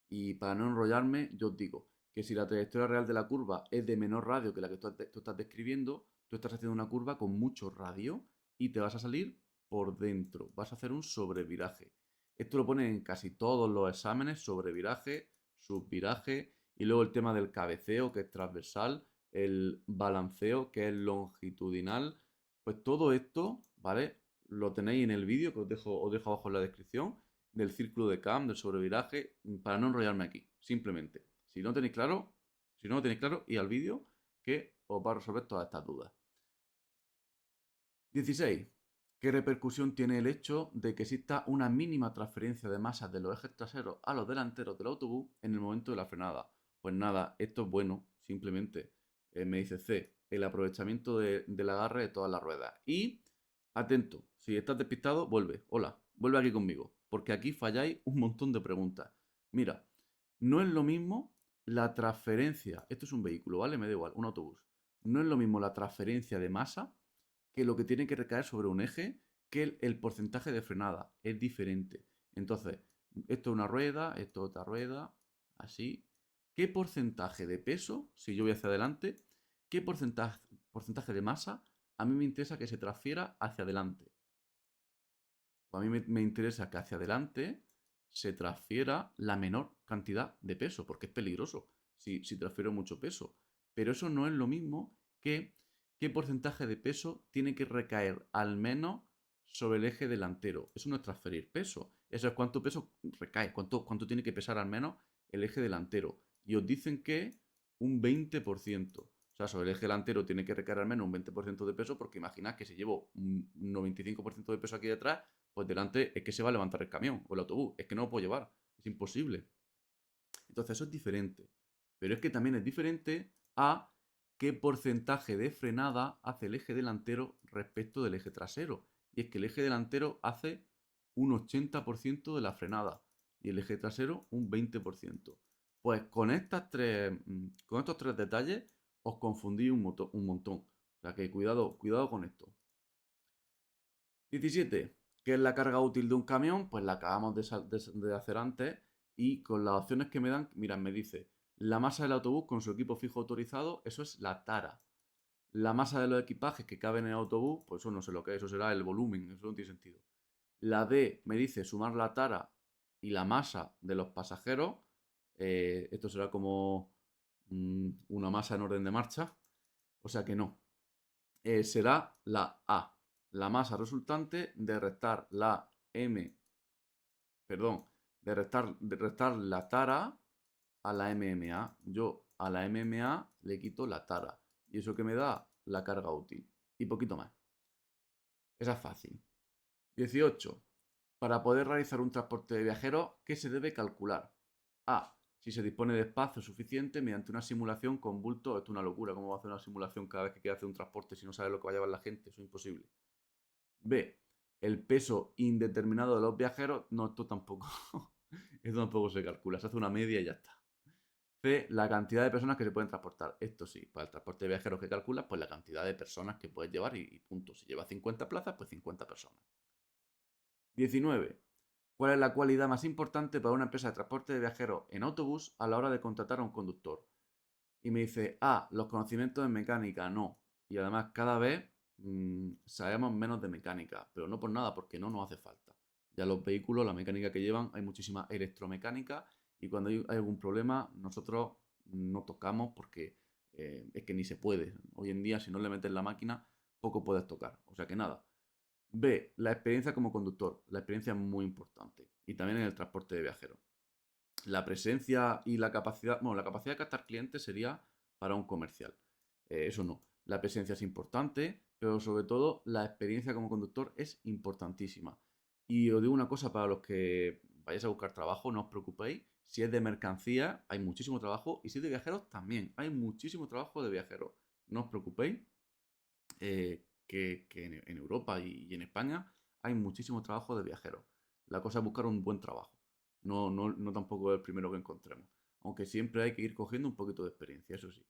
Y para no enrollarme, yo os digo que si la trayectoria real de la curva es de menor radio que la que tú estás describiendo, tú estás haciendo una curva con mucho radio y te vas a salir por dentro. Vas a hacer un sobreviraje. Esto lo ponen en casi todos los exámenes, sobreviraje, subviraje y luego el tema del cabeceo, que es transversal, el balanceo, que es longitudinal. Pues todo esto, ¿vale? Lo tenéis en el vídeo que os dejo abajo en la descripción del círculo de Cam, del sobreviraje, para no enrollarme aquí, simplemente. Si no tenéis claro, si no lo tenéis claro, y al vídeo que os va a resolver todas estas dudas. 16. ¿Qué repercusión tiene el hecho de que exista una mínima transferencia de masas de los ejes traseros a los delanteros del autobús en el momento de la frenada? Pues nada, esto es bueno, simplemente. Me dice C, el aprovechamiento del agarre de todas las ruedas. Y, atento, si estás despistado, vuelve. Hola, vuelve aquí conmigo, porque aquí falláis un montón de preguntas. Mira, no es lo mismo la transferencia, esto es un vehículo, ¿vale? Me da igual, un autobús. No es lo mismo la transferencia de masa que lo que tiene que recaer sobre un eje que el porcentaje de frenada. Es diferente. Entonces, esto es una rueda, esto es otra rueda, así. ¿Qué porcentaje de peso, si yo voy hacia adelante, qué porcentaje de masa a mí me interesa que se transfiera hacia adelante? Pues a mí me interesa que hacia adelante se transfiera la menor cantidad de peso, porque es peligroso si transfiero mucho peso. Pero eso no es lo mismo que qué porcentaje de peso tiene que recaer al menos sobre el eje delantero. Eso no es transferir peso. Eso es cuánto peso recae, cuánto tiene que pesar al menos el eje delantero. Y os dicen que un 20%. O sea, sobre el eje delantero tiene que recaer al menos un 20% de peso, porque imaginad que si llevo un 95% de peso aquí detrás, pues delante es que se va a levantar el camión o el autobús. Es que no lo puedo llevar. Es imposible. Entonces eso es diferente. Pero es que también es diferente a qué porcentaje de frenada hace el eje delantero respecto del eje trasero. Y es que el eje delantero hace un 80% de la frenada y el eje trasero un 20%. Pues con con estos tres detalles os confundí un montón. O sea que cuidado, cuidado con esto. 17. ¿Qué es la carga útil de un camión? Pues la acabamos de hacer antes Y con las opciones que me dan, mira, me dice la masa del autobús con su equipo fijo autorizado, eso es la tara. La masa de los equipajes que caben en el autobús, pues eso no sé lo que es, eso será el volumen, eso no tiene sentido. La D me dice sumar la tara y la masa de los pasajeros. Esto será como una masa en orden de marcha. O sea que no. Será la A. La masa resultante de restar la M. Perdón. De restar la tara a la MMA. Yo a la MMA le quito la tara. Y eso que me da la carga útil. Y poquito más. Esa es fácil. 18. Para poder realizar un transporte de viajeros, ¿qué se debe calcular? A. Si se dispone de espacio suficiente mediante una simulación con bulto. Esto es una locura. ¿Cómo va a hacer una simulación cada vez que quiere hacer un transporte si no sabe lo que va a llevar la gente? Eso es imposible. B. El peso indeterminado de los viajeros. No, esto tampoco. Esto tampoco se calcula. Se hace una media y ya está. C. La cantidad de personas que se pueden transportar. Esto sí, para el transporte de viajeros que calculas, pues la cantidad de personas que puedes llevar y punto. Si lleva 50 plazas, pues 50 personas. 19. ¿Cuál es la cualidad más importante para una empresa de transporte de viajeros en autobús a la hora de contratar a un conductor? Y me dice, los conocimientos en mecánica, no. Y además cada vez sabemos menos de mecánica, pero no por nada, porque no nos hace falta. Ya los vehículos, la mecánica que llevan, hay muchísima electromecánica y cuando hay algún problema nosotros no tocamos porque es que ni se puede. Hoy en día si no le metes la máquina, poco puedes tocar. O sea que nada. B. La experiencia como conductor. La experiencia es muy importante. Y también en el transporte de viajeros. La presencia y la capacidad, bueno, la capacidad de captar clientes sería para un comercial. Eso no. La presencia es importante, pero sobre todo la experiencia como conductor es importantísima. Y os digo una cosa para los que vayáis a buscar trabajo, no os preocupéis. Si es de mercancía, hay muchísimo trabajo. Y si es de viajeros, también. Hay muchísimo trabajo de viajeros. No os preocupéis, que en Europa y en España hay muchísimo trabajo de viajeros. La cosa es buscar un buen trabajo. No tampoco el primero que encontremos. Aunque siempre hay que ir cogiendo un poquito de experiencia, eso sí.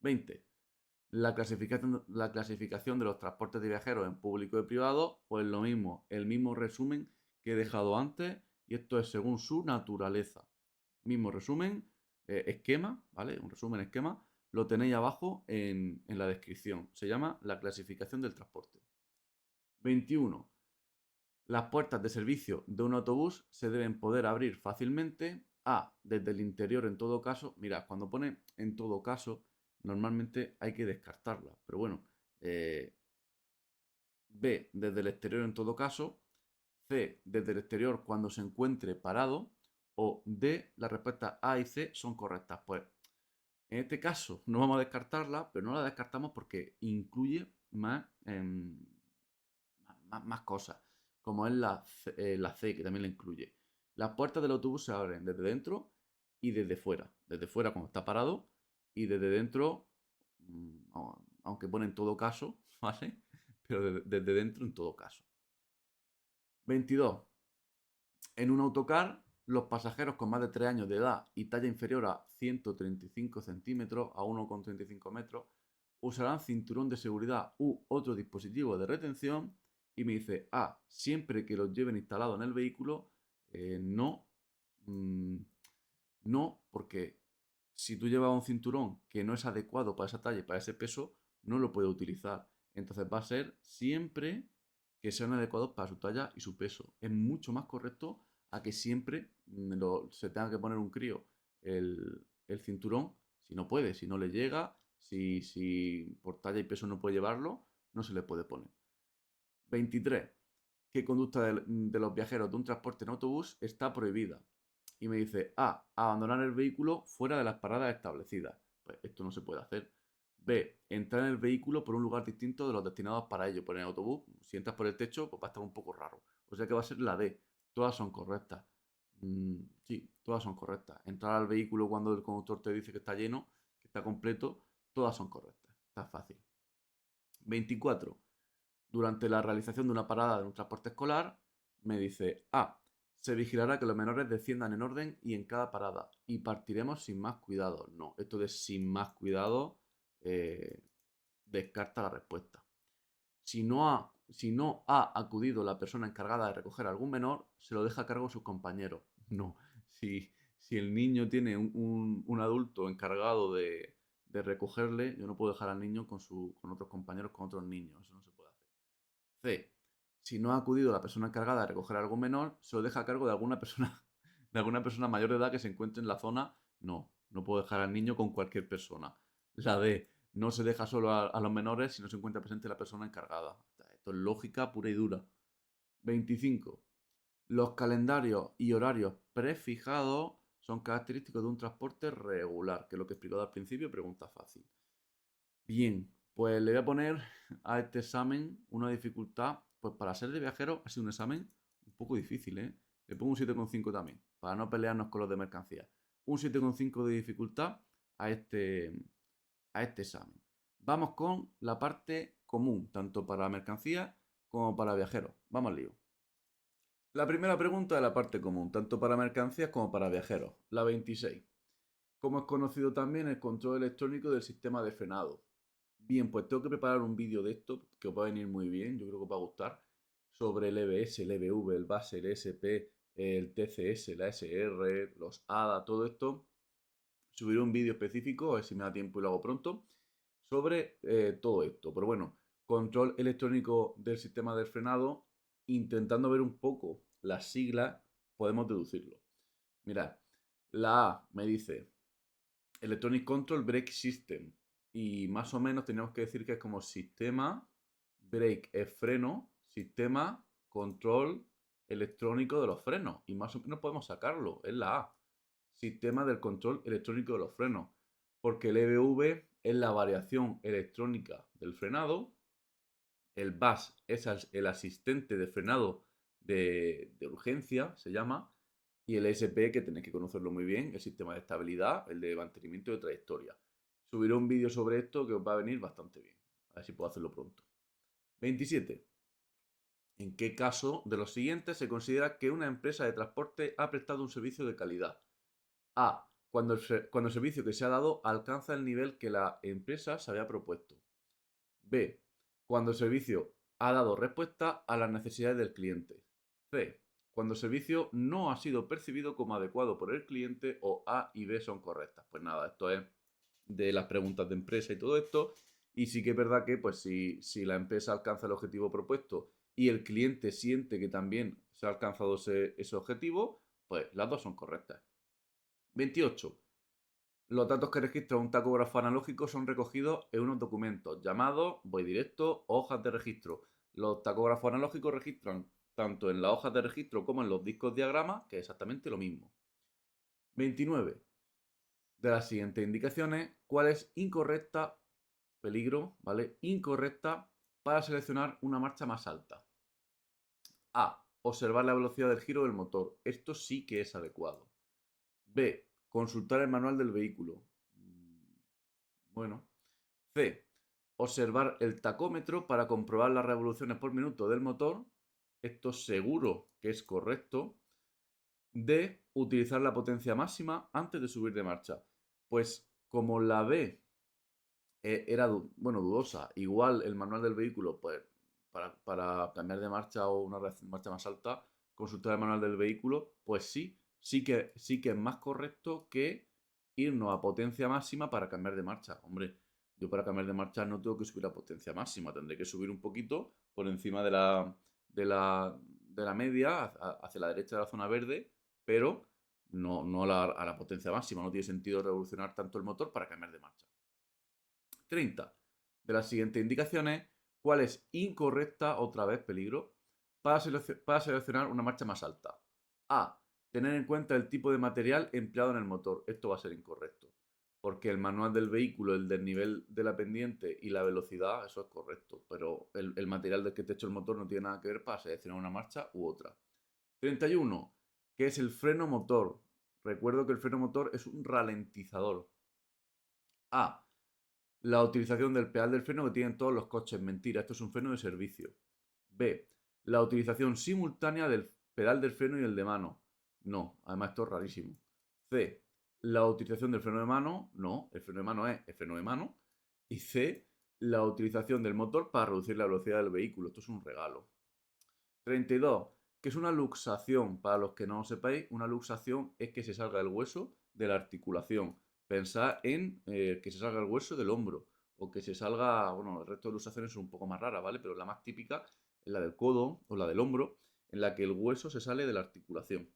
20. La clasificación de los transportes de viajeros en público y privado, pues lo mismo, el mismo resumen que he dejado antes, y esto es según su naturaleza. Mismo resumen, esquema, ¿vale? Un resumen esquema, lo tenéis abajo en la descripción. Se llama la clasificación del transporte. 21. Las puertas de servicio de un autobús se deben poder abrir fácilmente. A. Desde el interior en todo caso. Mira, cuando pone en todo caso, normalmente hay que descartarla. Pero bueno. B. Desde el exterior en todo caso. C. Desde el exterior cuando se encuentre parado. O D. Las respuestas A y C son correctas. Pues en este caso no vamos a descartarla, pero no la descartamos porque incluye más cosas, como es la C, que también la incluye. Las puertas del autobús se abren desde dentro y desde fuera. Desde fuera cuando está parado y desde dentro, aunque pone en todo caso, ¿vale? Pero desde dentro en todo caso. 22. En un autocar, los pasajeros con más de 3 años de edad y talla inferior a 135 centímetros a 1,35 metros usarán cinturón de seguridad u otro dispositivo de retención. Y me dice, siempre que los lleven instalado en el vehículo, no, no, porque si tú llevas un cinturón que no es adecuado para esa talla y para ese peso, no lo puede utilizar. Entonces va a ser siempre que sean adecuados para su talla y su peso. Es mucho más correcto a que siempre se tenga que poner un crío el cinturón, si no puede, si no le llega, si por talla y peso no puede llevarlo, no se le puede poner. 23. ¿Qué conducta de los viajeros de un transporte en autobús está prohibida? Y me dice, A. Abandonar el vehículo fuera de las paradas establecidas. Pues esto no se puede hacer. B. Entrar en el vehículo por un lugar distinto de los destinados para ello. Por el autobús, si entras por el techo, pues va a estar un poco raro. O sea que va a ser la D. Todas son correctas. Sí, todas son correctas. Entrar al vehículo cuando el conductor te dice que está lleno, que está completo, todas son correctas. Está fácil. 24. Durante la realización de una parada de un transporte escolar, me dice, se vigilará que los menores desciendan en orden y en cada parada y partiremos sin más cuidado. No, esto de sin más cuidado descarta la respuesta. Si no ha acudido la persona encargada de recoger a algún menor, se lo deja a cargo de sus compañeros. No, si el niño tiene un adulto encargado de recogerle, yo no puedo dejar al niño con otros compañeros, con otros niños. Eso no se puede hacer. C. Si no ha acudido la persona encargada de recoger a algún menor, se lo deja a cargo de alguna persona, de alguna persona mayor de edad que se encuentre en la zona. No, no puedo dejar al niño con cualquier persona. La D. No se deja solo a los menores si no se encuentra presente la persona encargada. Esto es lógica pura y dura. 25. Los calendarios y horarios prefijados son característicos de un transporte regular, que es lo que he explicado al principio, pregunta fácil. Bien, pues le voy a poner a este examen una dificultad, pues para ser de viajero ha sido un examen un poco difícil, ¿eh? Le pongo un 7,5 también, para no pelearnos con los de mercancía. Un 7,5 de dificultad a este examen. Vamos con la parte común, tanto para mercancía como para viajeros. Vamos al lío. La primera pregunta de la parte común, tanto para mercancías como para viajeros. La 26. ¿Cómo es conocido también el control electrónico del sistema de frenado? Bien, pues tengo que preparar un vídeo de esto que os va a venir muy bien, yo creo que os va a gustar, sobre el EBS, el EBV, el BASE, el ESP, el TCS, la SR, los ADA, todo esto. Subiré un vídeo específico, a ver si me da tiempo y lo hago pronto, sobre todo esto. Pero bueno, control electrónico del sistema de frenado, intentando ver un poco las siglas, podemos deducirlo. Mirad, la A me dice Electronic Control Brake System. Y más o menos tenemos que decir que es como sistema, brake es freno, sistema, control electrónico de los frenos. Y más o menos podemos sacarlo, es la A. Sistema del control electrónico de los frenos. Porque el EBV es la variación electrónica del frenado. El BAS es el asistente de frenado de urgencia, se llama. Y el ESP, que tenéis que conocerlo muy bien, el sistema de estabilidad, el de mantenimiento de trayectoria. Subiré un vídeo sobre esto que os va a venir bastante bien. A ver si puedo hacerlo pronto. 27. ¿En qué caso de los siguientes se considera que una empresa de transporte ha prestado un servicio de calidad? A. Cuando el servicio que se ha dado alcanza el nivel que la empresa se había propuesto. B. Cuando el servicio ha dado respuesta a las necesidades del cliente. C. Cuando el servicio no ha sido percibido como adecuado por el cliente o A y B son correctas. Pues nada, esto es de las preguntas de empresa y todo esto. Y sí que es verdad que pues si la empresa alcanza el objetivo propuesto y el cliente siente que también se ha alcanzado ese objetivo, pues las dos son correctas. 28. Los datos que registra un tacógrafo analógico son recogidos en unos documentos llamados voy directo o hojas de registro. Los tacógrafos analógicos registran tanto en las hojas de registro como en los discos diagrama, que es exactamente lo mismo. 29. De las siguientes indicaciones, ¿cuál es incorrecta, peligro, ¿vale? Incorrecta para seleccionar una marcha más alta? A. Observar la velocidad del giro del motor. Esto sí que es adecuado. B. Consultar el manual del vehículo. Bueno. C. Observar el tacómetro para comprobar las revoluciones por minuto del motor. Esto seguro que es correcto. D. Utilizar la potencia máxima antes de subir de marcha. Pues como la B era dudosa, igual el manual del vehículo, pues para cambiar de marcha o una marcha más alta, consultar el manual del vehículo, pues sí que es más correcto que irnos a potencia máxima para cambiar de marcha. Hombre, yo para cambiar de marcha no tengo que subir a potencia máxima, tendré que subir un poquito por encima de la media, hacia la derecha de la zona verde, pero no a la potencia máxima. No tiene sentido revolucionar tanto el motor para cambiar de marcha. 30. De las siguientes indicaciones, ¿cuál es incorrecta, otra vez peligro, para seleccionar una marcha más alta? A. Tener en cuenta el tipo de material empleado en el motor. Esto va a ser incorrecto. Porque el manual del vehículo, el desnivel de la pendiente y la velocidad, eso es correcto. Pero el material del que te hecho el motor no tiene nada que ver para seleccionar una marcha u otra. 31. ¿Qué es el freno motor? Recuerdo que el freno motor es un ralentizador. A. La utilización del pedal del freno que tienen todos los coches. Mentira, esto es un freno de servicio. B. La utilización simultánea del pedal del freno y el de mano. No, además esto es rarísimo. C. La utilización del freno de mano. No, el freno de mano es el freno de mano. Y C. La utilización del motor para reducir la velocidad del vehículo. Esto es un regalo. 32. ¿Qué es una luxación? Para los que no lo sepáis, una luxación es que se salga el hueso de la articulación. Pensad en que se salga el hueso del hombro o que se salga, bueno, el resto de luxaciones son un poco más raras, ¿vale? Pero la más típica es la del codo o la del hombro, en la que el hueso se sale de la articulación.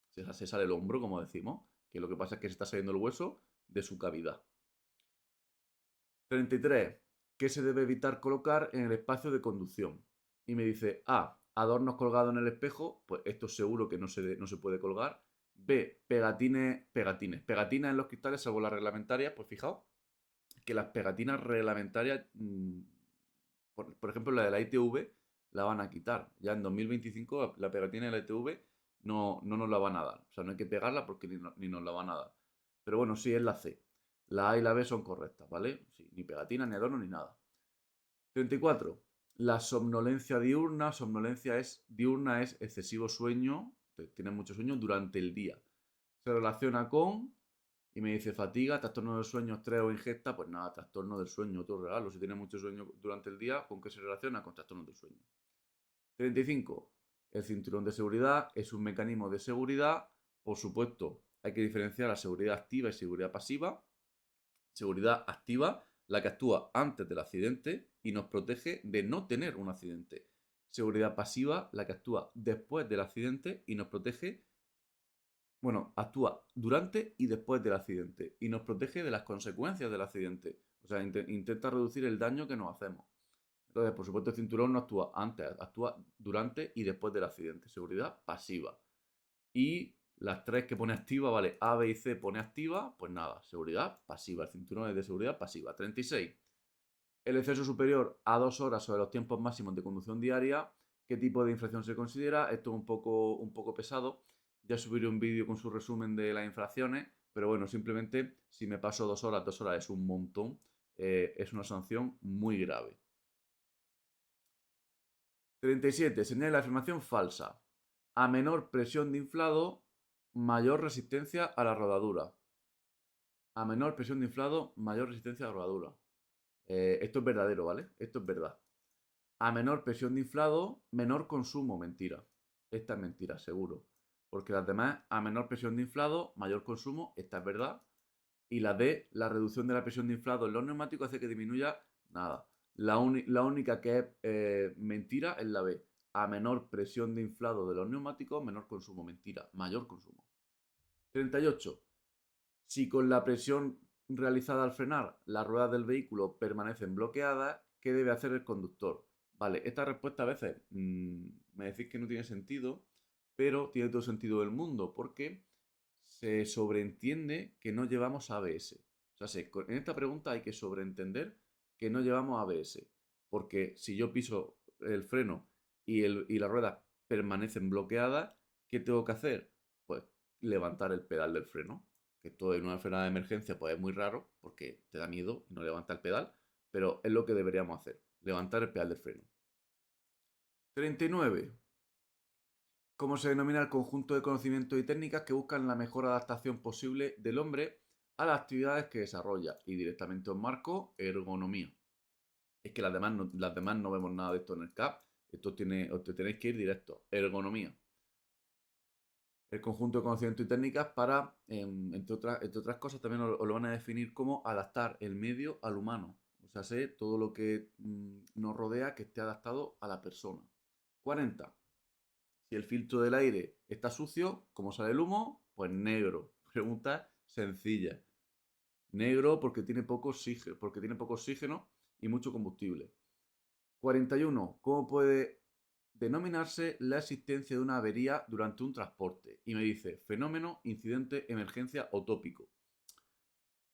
Se sale el hombro, como decimos, que lo que pasa es que se está saliendo el hueso de su cavidad. 33. ¿Qué se debe evitar colocar en el espacio de conducción? Y me dice, A, adornos colgados en el espejo, pues esto seguro que no se puede colgar. B, pegatinas en los cristales, salvo las reglamentarias, pues fijaos que las pegatinas reglamentarias, por ejemplo, la de la ITV, la van a quitar. Ya en 2025 la pegatina de la ITV no nos la van a dar. O sea, no hay que pegarla porque ni nos la van a dar. Pero bueno, sí es la C. La A y la B son correctas, ¿vale? Sí, ni pegatina, ni adorno, ni nada. 34. La somnolencia diurna. Diurna es excesivo sueño, tienes mucho sueño durante el día. Se relaciona con, y me dice fatiga, trastorno del sueño, estrés o ingesta, pues nada, trastorno del sueño, otro regalo. Si tienes mucho sueño durante el día, ¿con qué se relaciona? Con trastorno del sueño. 35. El cinturón de seguridad es un mecanismo de seguridad. Por supuesto, hay que diferenciar la seguridad activa y seguridad pasiva. Seguridad activa, la que actúa antes del accidente y nos protege de no tener un accidente. Seguridad pasiva, la que actúa después del accidente y nos protege, bueno, actúa durante y después del accidente y nos protege de las consecuencias del accidente. O sea, intenta reducir el daño que nos hacemos. Entonces, por supuesto, el cinturón no actúa antes, actúa durante y después del accidente. Seguridad pasiva. Y las tres que pone activa, vale, A, B y C pone activa, pues nada, seguridad pasiva. El cinturón es de seguridad pasiva. 36. El exceso superior a 2 horas sobre los tiempos máximos de conducción diaria. ¿Qué tipo de infracción se considera? Esto es un poco pesado. Ya subiré un vídeo con su resumen de las infracciones, pero bueno, simplemente si me paso 2 horas es un montón, es una sanción muy grave. 37. Señala la afirmación falsa. A menor presión de inflado, mayor resistencia a la rodadura. A menor presión de inflado, mayor resistencia a la rodadura. Esto es verdadero, ¿vale? Esto es verdad. A menor presión de inflado, menor consumo. Mentira. Esta es mentira, seguro. Porque las demás, a menor presión de inflado, mayor consumo. Esta es verdad. Y la D, la reducción de la presión de inflado en los neumáticos hace que disminuya nada. La única que es mentira es la B. A menor presión de inflado de los neumáticos, menor consumo. Mentira, mayor consumo. 38. Si con la presión realizada al frenar las ruedas del vehículo permanecen bloqueadas, ¿qué debe hacer el conductor? Vale, esta respuesta a veces me decís que no tiene sentido, pero tiene todo sentido del mundo, porque se sobreentiende que no llevamos ABS. O sea, en esta pregunta hay que sobreentender que no llevamos ABS, porque si yo piso el freno y las ruedas permanecen bloqueadas, ¿qué tengo que hacer? Pues levantar el pedal del freno. Que esto en una frenada de emergencia pues es muy raro porque te da miedo y no levanta el pedal, pero es lo que deberíamos hacer, levantar el pedal del freno. 39. ¿Cómo se denomina el conjunto de conocimientos y técnicas que buscan la mejor adaptación posible del hombre a las actividades que desarrolla? Y directamente os marco ergonomía. Es que las demás no vemos nada de esto en el CAP. Os te tenéis que ir directo. Ergonomía. El conjunto de conocimientos y técnicas para, entre otras cosas, también os lo van a definir como adaptar el medio al humano. O sea, sé todo lo que nos rodea que esté adaptado a la persona. 40. Si el filtro del aire está sucio, ¿cómo sale el humo? Pues negro. Pregunta sencilla. Negro porque tiene poco oxígeno y mucho combustible. 41. ¿Cómo puede denominarse la existencia de una avería durante un transporte? Y me dice fenómeno, incidente, emergencia o tópico.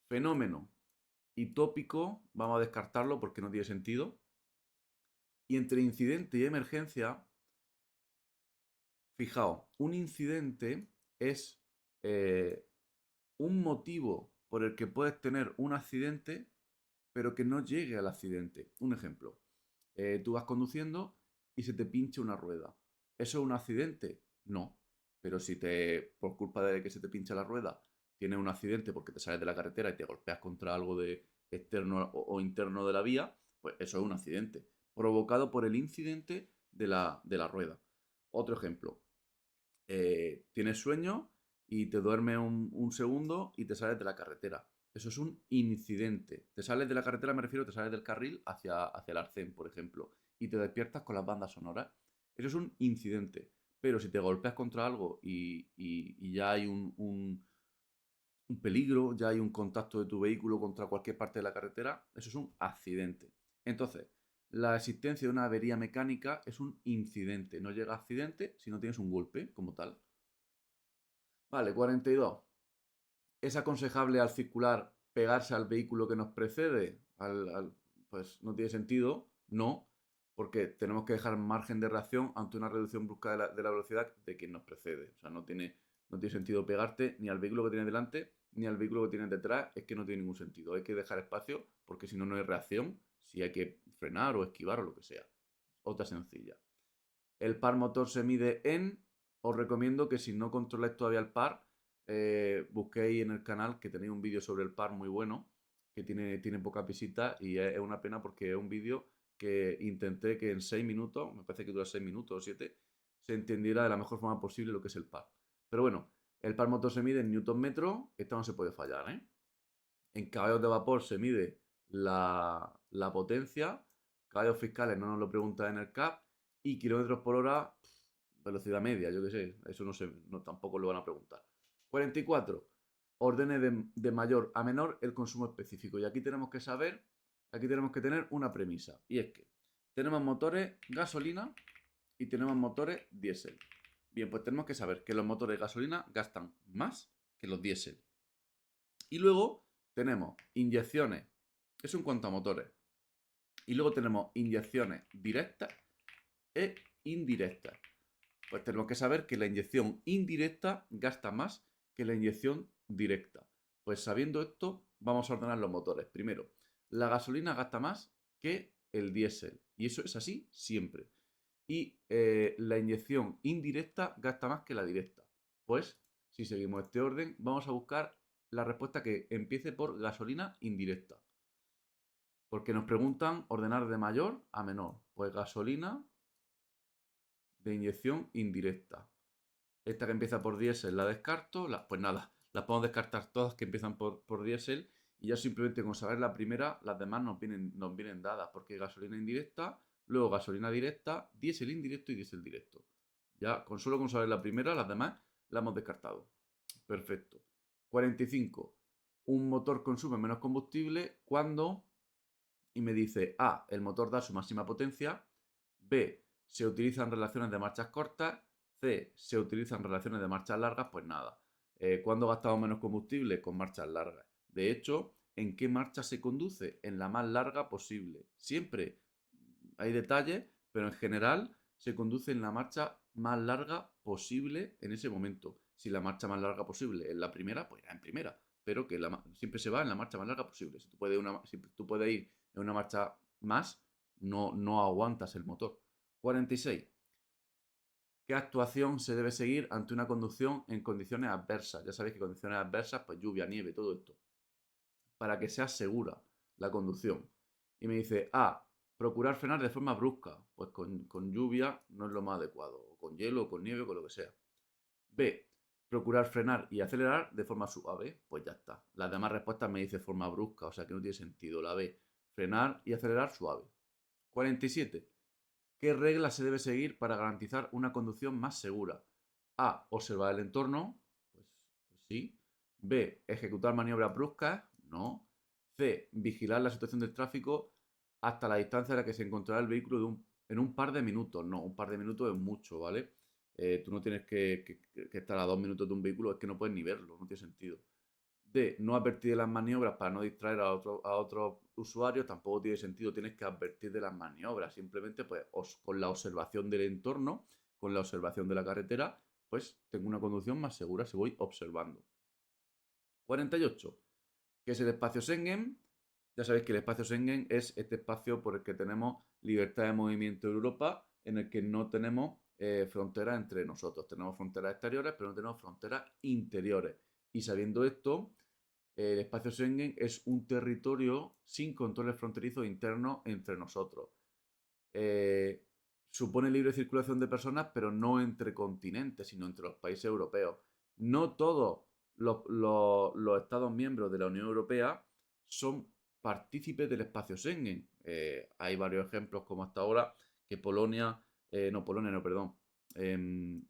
Fenómeno y tópico vamos a descartarlo porque no tiene sentido. Y entre incidente y emergencia, fijaos, un incidente es un motivo por el que puedes tener un accidente, pero que no llegue al accidente. Un ejemplo, tú vas conduciendo y se te pincha una rueda. ¿Eso es un accidente? No. Pero si por culpa de que se te pincha la rueda, tienes un accidente porque te sales de la carretera y te golpeas contra algo de externo o interno de la vía, pues eso es un accidente, provocado por el incidente de la rueda. Otro ejemplo. Tienes sueño y te duermes un segundo y te sales de la carretera. Eso es un incidente. Te sales de la carretera, me refiero, te sales del carril hacia el arcén, por ejemplo, y te despiertas con las bandas sonoras. Eso es un incidente. Pero si te golpeas contra algo y ya hay un peligro, ya hay un contacto de tu vehículo contra cualquier parte de la carretera, eso es un accidente. Entonces, la existencia de una avería mecánica es un incidente. No llega a accidente si no tienes un golpe como tal. Vale, 42. ¿Es aconsejable al circular pegarse al vehículo que nos precede? Pues no tiene sentido, no, porque tenemos que dejar margen de reacción ante una reducción brusca de la velocidad de quien nos precede. O sea, no tiene sentido pegarte ni al vehículo que tienes delante ni al vehículo que tienes detrás, es que no tiene ningún sentido. Hay que dejar espacio porque si no, no hay reacción, si hay que frenar o esquivar o lo que sea. Otra sencilla. El par motor se mide en. Os recomiendo que si no controláis todavía el par, busquéis en el canal que tenéis un vídeo sobre el par muy bueno, que tiene pocas visitas y es una pena porque es un vídeo que intenté que en 6 minutos, me parece que dura 6 minutos o 7, se entendiera de la mejor forma posible lo que es el par. Pero bueno, el par motor se mide en newton metro, esto no se puede fallar, ¿eh? En caballos de vapor se mide la potencia, caballos fiscales no nos lo pregunta en el CAP, y kilómetros por hora, velocidad media, yo qué sé, eso no sé, no, tampoco lo van a preguntar. 44. Ordene de mayor a menor el consumo específico. Y aquí tenemos que saber, aquí tenemos que tener una premisa, y es que tenemos motores gasolina y tenemos motores diésel. Bien, pues tenemos que saber que los motores gasolina gastan más que los diésel. Y luego tenemos inyecciones, eso en cuanto a motores. Y luego tenemos inyecciones directas e indirectas. Pues tenemos que saber que la inyección indirecta gasta más que la inyección directa. Pues sabiendo esto, vamos a ordenar los motores. Primero, la gasolina gasta más que el diésel. Y eso es así siempre. Y la inyección indirecta gasta más que la directa. Pues, si seguimos este orden, vamos a buscar la respuesta que empiece por gasolina indirecta. Porque nos preguntan ordenar de mayor a menor. Pues gasolina de inyección indirecta. Esta que empieza por diésel la descarto. Pues nada, las podemos descartar todas que empiezan por diésel. Y ya simplemente con saber la primera, las demás nos vienen dadas. Porque gasolina indirecta, luego gasolina directa, diésel indirecto y diésel directo. Ya solo con saber la primera, las demás las hemos descartado. Perfecto. 45. Un motor consume menos combustible cuando, y me dice A, el motor da su máxima potencia, B, se utilizan relaciones de marchas cortas, C, se utilizan relaciones de marchas largas, pues nada. ¿Cuándo gastamos menos combustible? Con marchas largas. De hecho, ¿en qué marcha se conduce? En la más larga posible. Siempre hay detalles, pero en general se conduce en la marcha más larga posible en ese momento. Si la marcha más larga posible es la primera, pues irá en primera, pero que siempre se va en la marcha más larga posible. Si tú puedes ir en una marcha más, no aguantas el motor. 46. ¿Qué actuación se debe seguir ante una conducción en condiciones adversas? Ya sabéis que condiciones adversas, pues lluvia, nieve, todo esto. Para que sea segura la conducción. Y me dice, A, procurar frenar de forma brusca. Pues con lluvia no es lo más adecuado. O con hielo, o con nieve, o con lo que sea. B, procurar frenar y acelerar de forma suave. Pues ya está. Las demás respuestas me dice forma brusca, o sea que no tiene sentido. La B, frenar y acelerar suave. 47. ¿Qué regla se debe seguir para garantizar una conducción más segura? A, observar el entorno. Pues sí. B, ejecutar maniobras bruscas. No. C, vigilar la situación del tráfico hasta la distancia a la que se encontrará el vehículo en un par de minutos. No, un par de minutos es mucho, ¿vale? Tú no tienes que estar a 2 minutos de un vehículo, es que no puedes ni verlo, no tiene sentido. D, no advertir de las maniobras para no distraer a otros usuarios, tampoco tiene sentido, tienes que advertir de las maniobras, simplemente pues con la observación del entorno, con la observación de la carretera, pues tengo una conducción más segura si voy observando. 48. ¿Qué es el espacio Schengen? Ya sabéis que el espacio Schengen es este espacio por el que tenemos libertad de movimiento en Europa, en el que no tenemos fronteras entre nosotros. Tenemos fronteras exteriores, pero no tenemos fronteras interiores. Y sabiendo esto, el espacio Schengen es un territorio sin controles fronterizos internos entre nosotros. Eh, supone libre circulación de personas, pero no entre continentes, sino entre los países europeos. No todos los Estados miembros de la Unión Europea son partícipes del espacio Schengen. Hay varios ejemplos, como hasta ahora, que Polonia no, perdón. em,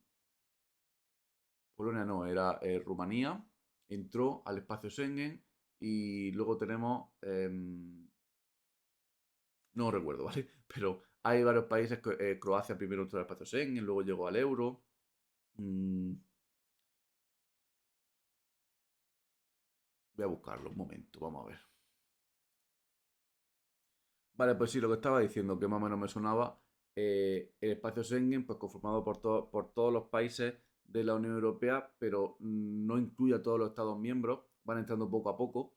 Polonia no, era Rumanía, entró al espacio Schengen y luego tenemos, no recuerdo, ¿vale? Pero hay varios países, Croacia primero entró al espacio Schengen, luego llegó al euro. Mm, voy a buscarlo un momento, vamos a ver. Vale, pues sí, lo que estaba diciendo, que más o menos me sonaba, el espacio Schengen, pues conformado por todos los países de la Unión Europea, pero no incluye a todos los Estados miembros, van entrando poco a poco,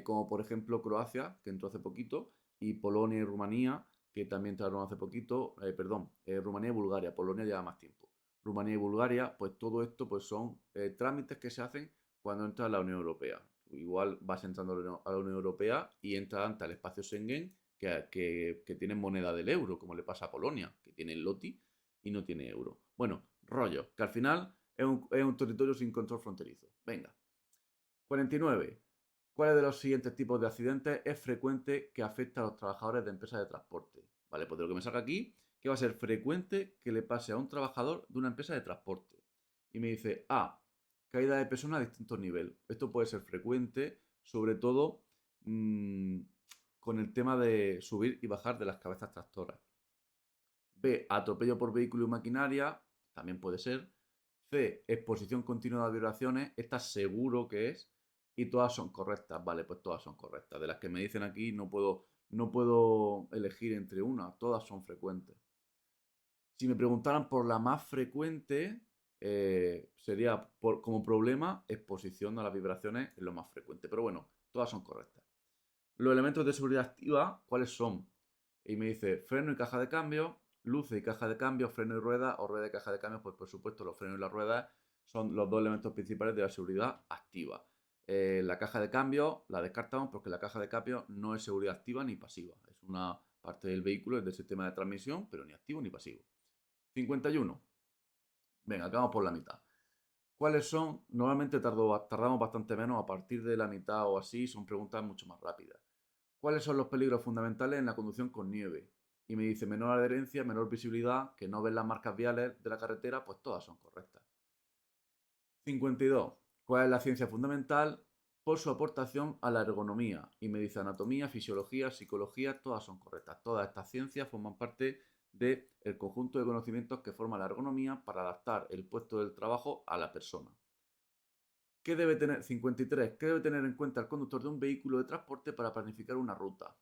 como por ejemplo Croacia, que entró hace poquito, y Polonia y Rumanía, que también entraron hace poquito, perdón, Rumanía y Bulgaria, Polonia lleva más tiempo. Rumanía y Bulgaria, pues todo esto pues son trámites que se hacen cuando entra a la Unión Europea. Igual vas entrando a la Unión Europea y entras ante el espacio Schengen que tienen moneda del euro, como le pasa a Polonia, que tiene el LOTI y no tiene euro. Bueno, rollo, que al final es un territorio sin control fronterizo. Venga. 49. ¿Cuáles de los siguientes tipos de accidentes es frecuente que afecta a los trabajadores de empresas de transporte? Vale, pues de lo que me saca aquí, que va a ser frecuente que le pase a un trabajador de una empresa de transporte. Y me dice, A, caída de personas a distintos niveles. Esto puede ser frecuente, sobre todo mmm, con el tema de subir y bajar de las cabezas tractoras. B, atropello por vehículo y maquinaria, también puede ser. C, exposición continua a vibraciones, esta seguro que es. Y todas son correctas, vale, pues todas son correctas. De las que me dicen aquí no puedo elegir entre una, todas son frecuentes. Si me preguntaran por la más frecuente, sería como problema exposición a las vibraciones, es lo más frecuente. Pero bueno, todas son correctas. Los elementos de seguridad activa, ¿cuáles son? Y me dice freno y caja de cambio, luces y caja de cambio, freno y rueda o rueda y caja de cambio. Pues por supuesto los frenos y las ruedas son los dos elementos principales de la seguridad activa. La caja de cambio la descartamos porque la caja de cambio no es seguridad activa ni pasiva. Es una parte del vehículo, es del sistema de transmisión, pero ni activo ni pasivo. 51. Venga, acabamos por la mitad. ¿Cuáles son? Normalmente tardamos bastante menos, a partir de la mitad o así, son preguntas mucho más rápidas. ¿Cuáles son los peligros fundamentales en la conducción con nieve? Y me dice menor adherencia, menor visibilidad, que no ven las marcas viales de la carretera, pues todas son correctas. 52. ¿Cuál es la ciencia fundamental? Por su aportación a la ergonomía. Y me dice anatomía, fisiología, psicología, todas son correctas. Todas estas ciencias forman parte del conjunto de conocimientos que forma la ergonomía para adaptar el puesto del trabajo a la persona. ¿Qué debe tener? 53. ¿Qué debe tener en cuenta el conductor de un vehículo de transporte para planificar una ruta?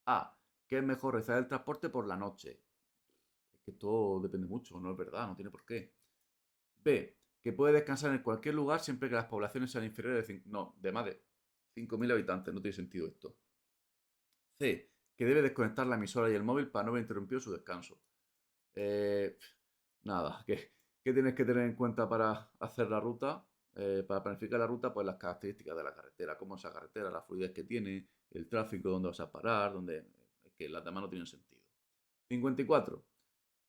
A. Que es mejor realizar el transporte por la noche. Es que todo depende mucho, no es verdad, no tiene por qué. B. Que puede descansar en cualquier lugar siempre que las poblaciones sean inferiores de más de 5.000 habitantes. No tiene sentido esto. C. Que debe desconectar la emisora y el móvil para no haber interrumpido su descanso. Eh, nada, ¿qué tienes que tener en cuenta para hacer la ruta? Para planificar la ruta, pues las características de la carretera, cómo es esa carretera, la fluidez que tiene, el tráfico, dónde vas a parar, es que las demás no tienen sentido. 54.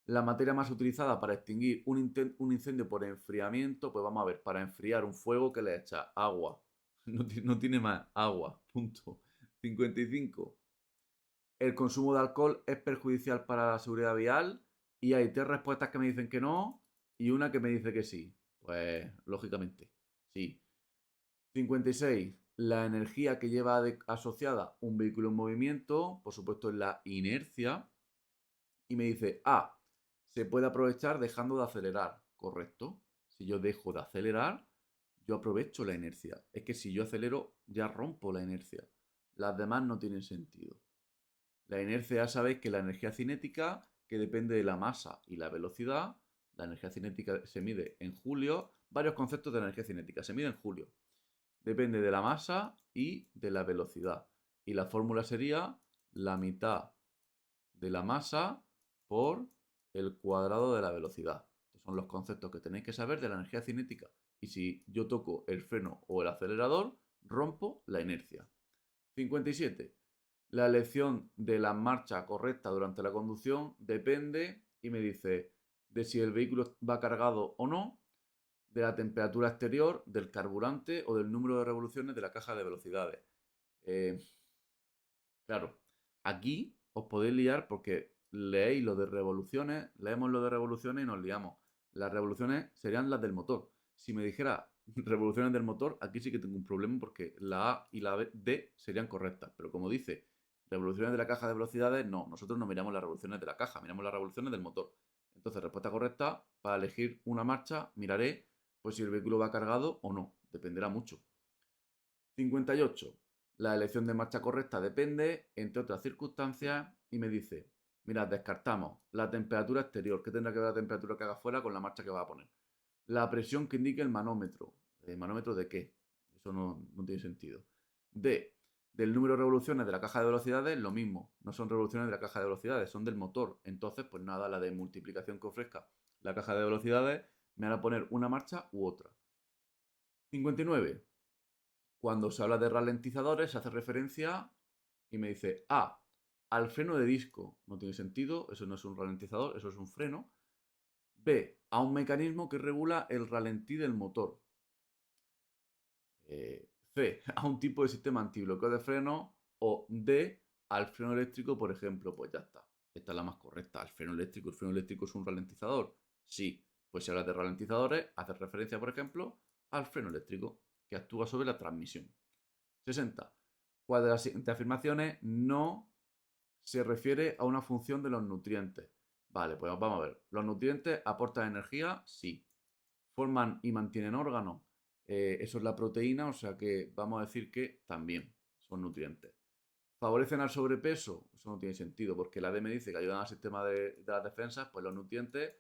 La materia más utilizada para extinguir un incendio por enfriamiento, pues vamos a ver, para enfriar un fuego que le echa agua. No tiene más agua, punto. 55. El consumo de alcohol es perjudicial para la seguridad vial y hay tres respuestas que me dicen que no y una que me dice que sí. Pues lógicamente, sí. 56. La energía que lleva asociada un vehículo en movimiento, por supuesto, es la inercia. Y me dice, se puede aprovechar dejando de acelerar. Correcto. Si yo dejo de acelerar, yo aprovecho la inercia. Es que si yo acelero, ya rompo la inercia. Las demás no tienen sentido. La inercia, ya sabéis que la energía cinética, que depende de la masa y la velocidad, la energía cinética se mide en julio, varios conceptos de la energía cinética, se mide en julio. Depende de la masa y de la velocidad. Y la fórmula sería la mitad de la masa por el cuadrado de la velocidad. Estos son los conceptos que tenéis que saber de la energía cinética. Y si yo toco el freno o el acelerador, rompo la inercia. 57. La elección de la marcha correcta durante la conducción depende y me dice de si el vehículo va cargado o no, de la temperatura exterior, del carburante o del número de revoluciones de la caja de velocidades. Eh, claro, aquí os podéis liar porque leéis lo de revoluciones, leemos lo de revoluciones y nos liamos. Las revoluciones serían las del motor. Si me dijera revoluciones del motor, aquí sí que tengo un problema porque la A y la D serían correctas. Pero como dice revoluciones de la caja de velocidades, no, nosotros no miramos las revoluciones de la caja, miramos las revoluciones del motor. Entonces, respuesta correcta, para elegir una marcha, miraré pues si el vehículo va cargado o no. Dependerá mucho. 58. La elección de marcha correcta depende, entre otras circunstancias, y me dice, mira, descartamos la temperatura exterior, que tendrá que ver la temperatura que haga fuera con la marcha que va a poner. La presión que indique el manómetro. ¿El manómetro de qué? Eso no tiene sentido. D. Del número de revoluciones de la caja de velocidades, lo mismo. No son revoluciones de la caja de velocidades, son del motor. Entonces, pues nada, la de multiplicación que ofrezca la caja de velocidades me hará poner una marcha u otra. 59. Cuando se habla de ralentizadores, se hace referencia y me dice A, al freno de disco. No tiene sentido, eso no es un ralentizador, eso es un freno. B, a un mecanismo que regula el ralentí del motor. C, a un tipo de sistema antibloqueo de freno. O D, al freno eléctrico, por ejemplo. Pues ya está. Esta es la más correcta. Al freno eléctrico. ¿El freno eléctrico es un ralentizador? Sí. Pues si hablas de ralentizadores, haces referencia, por ejemplo, al freno eléctrico, que actúa sobre la transmisión. 60. ¿Cuál de las siguientes afirmaciones no se refiere a una función de los nutrientes? Vale, pues vamos a ver. ¿Los nutrientes aportan energía? Sí. ¿Forman y mantienen órganos? Eso es la proteína, o sea que vamos a decir que también son nutrientes. ¿Favorecen al sobrepeso? Eso no tiene sentido, porque la D me dice que ayudan al sistema de las defensas, pues los nutrientes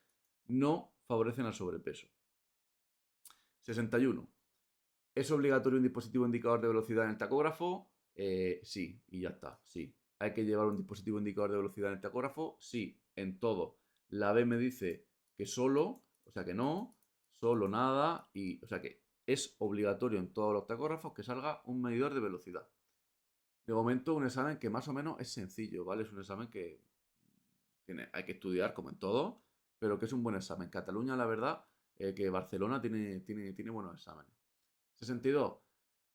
no favorecen al sobrepeso. 61. ¿Es obligatorio un dispositivo indicador de velocidad en el tacógrafo? Sí, y ya está, sí. ¿Hay que llevar un dispositivo indicador de velocidad en el tacógrafo? Sí, en todo. La B me dice que solo, o sea que no, solo nada, y o sea que es obligatorio en todos los tacógrafos que salga un medidor de velocidad. De momento, un examen que más o menos es sencillo, ¿vale? Es un examen que hay que estudiar como en todo, pero que es un buen examen. Cataluña, la verdad, que Barcelona tiene buenos exámenes. 62.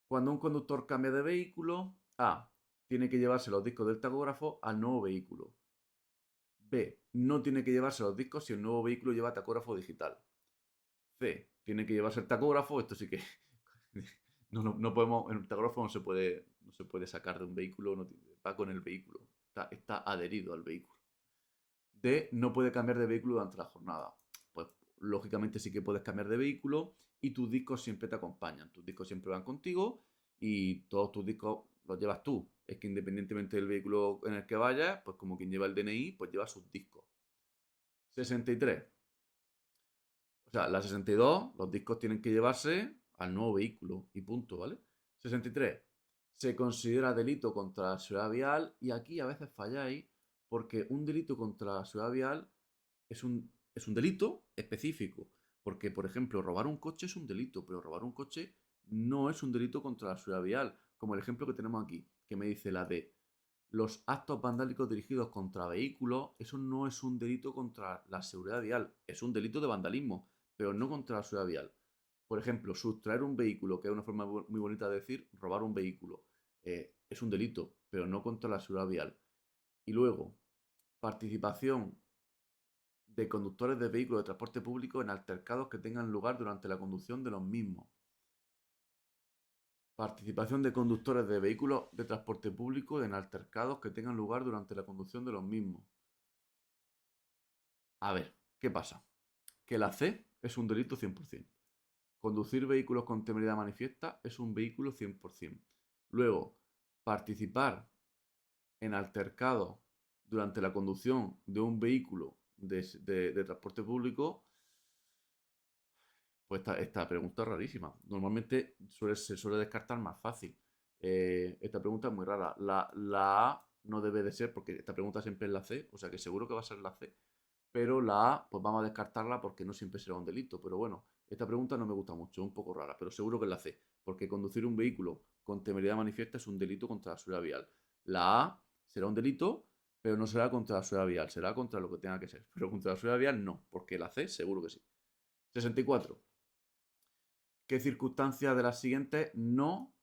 Cuando un conductor cambia de vehículo, A. Tiene que llevarse los discos del tacógrafo al nuevo vehículo. B. No tiene que llevarse los discos si el nuevo vehículo lleva tacógrafo digital. C. Tiene que llevarse el tacógrafo. Esto sí que no podemos. En un tacógrafo no se puede sacar de un vehículo, va con el vehículo. Está adherido al vehículo. D. No puede cambiar de vehículo durante la jornada. Pues lógicamente sí que puedes cambiar de vehículo y tus discos siempre te acompañan. Tus discos siempre van contigo y todos tus discos los llevas tú. Es que independientemente del vehículo en el que vayas, pues como quien lleva el DNI, pues lleva sus discos. 63. O sea, la 62, los discos tienen que llevarse al nuevo vehículo y punto, ¿vale? 63. Se considera delito contra la seguridad vial y aquí a veces falláis porque un delito contra la seguridad vial es un delito específico. Porque, por ejemplo, robar un coche es un delito, pero robar un coche no es un delito contra la seguridad vial. Como el ejemplo que tenemos aquí, que me dice la D. Los actos vandálicos dirigidos contra vehículos, eso no es un delito contra la seguridad vial, es un delito de vandalismo, pero no contra la seguridad vial. Por ejemplo, sustraer un vehículo, que es una forma muy bonita de decir robar un vehículo, es un delito, pero no contra la seguridad vial. Y luego, participación de conductores de vehículos de transporte público en altercados que tengan lugar durante la conducción de los mismos. Participación de conductores de vehículos de transporte público en altercados que tengan lugar durante la conducción de los mismos. A ver, ¿qué pasa? Que la C es un delito 100%. Conducir vehículos con temeridad manifiesta es un vehículo 100%. Luego, participar en altercados durante la conducción de un vehículo de transporte público, pues esta pregunta es rarísima. Normalmente se suele descartar más fácil. Esta pregunta es muy rara. La A no debe de ser, porque esta pregunta siempre es la C, o sea que seguro que va a ser la C. Pero la A, pues vamos a descartarla porque no siempre será un delito. Pero bueno, esta pregunta no me gusta mucho, es un poco rara, pero seguro que es la C, porque conducir un vehículo con temeridad manifiesta es un delito contra la seguridad vial. La A será un delito, pero no será contra la seguridad vial, será contra lo que tenga que ser. Pero contra la seguridad vial no, porque la C seguro que sí. 64. ¿Qué circunstancia de las siguientes no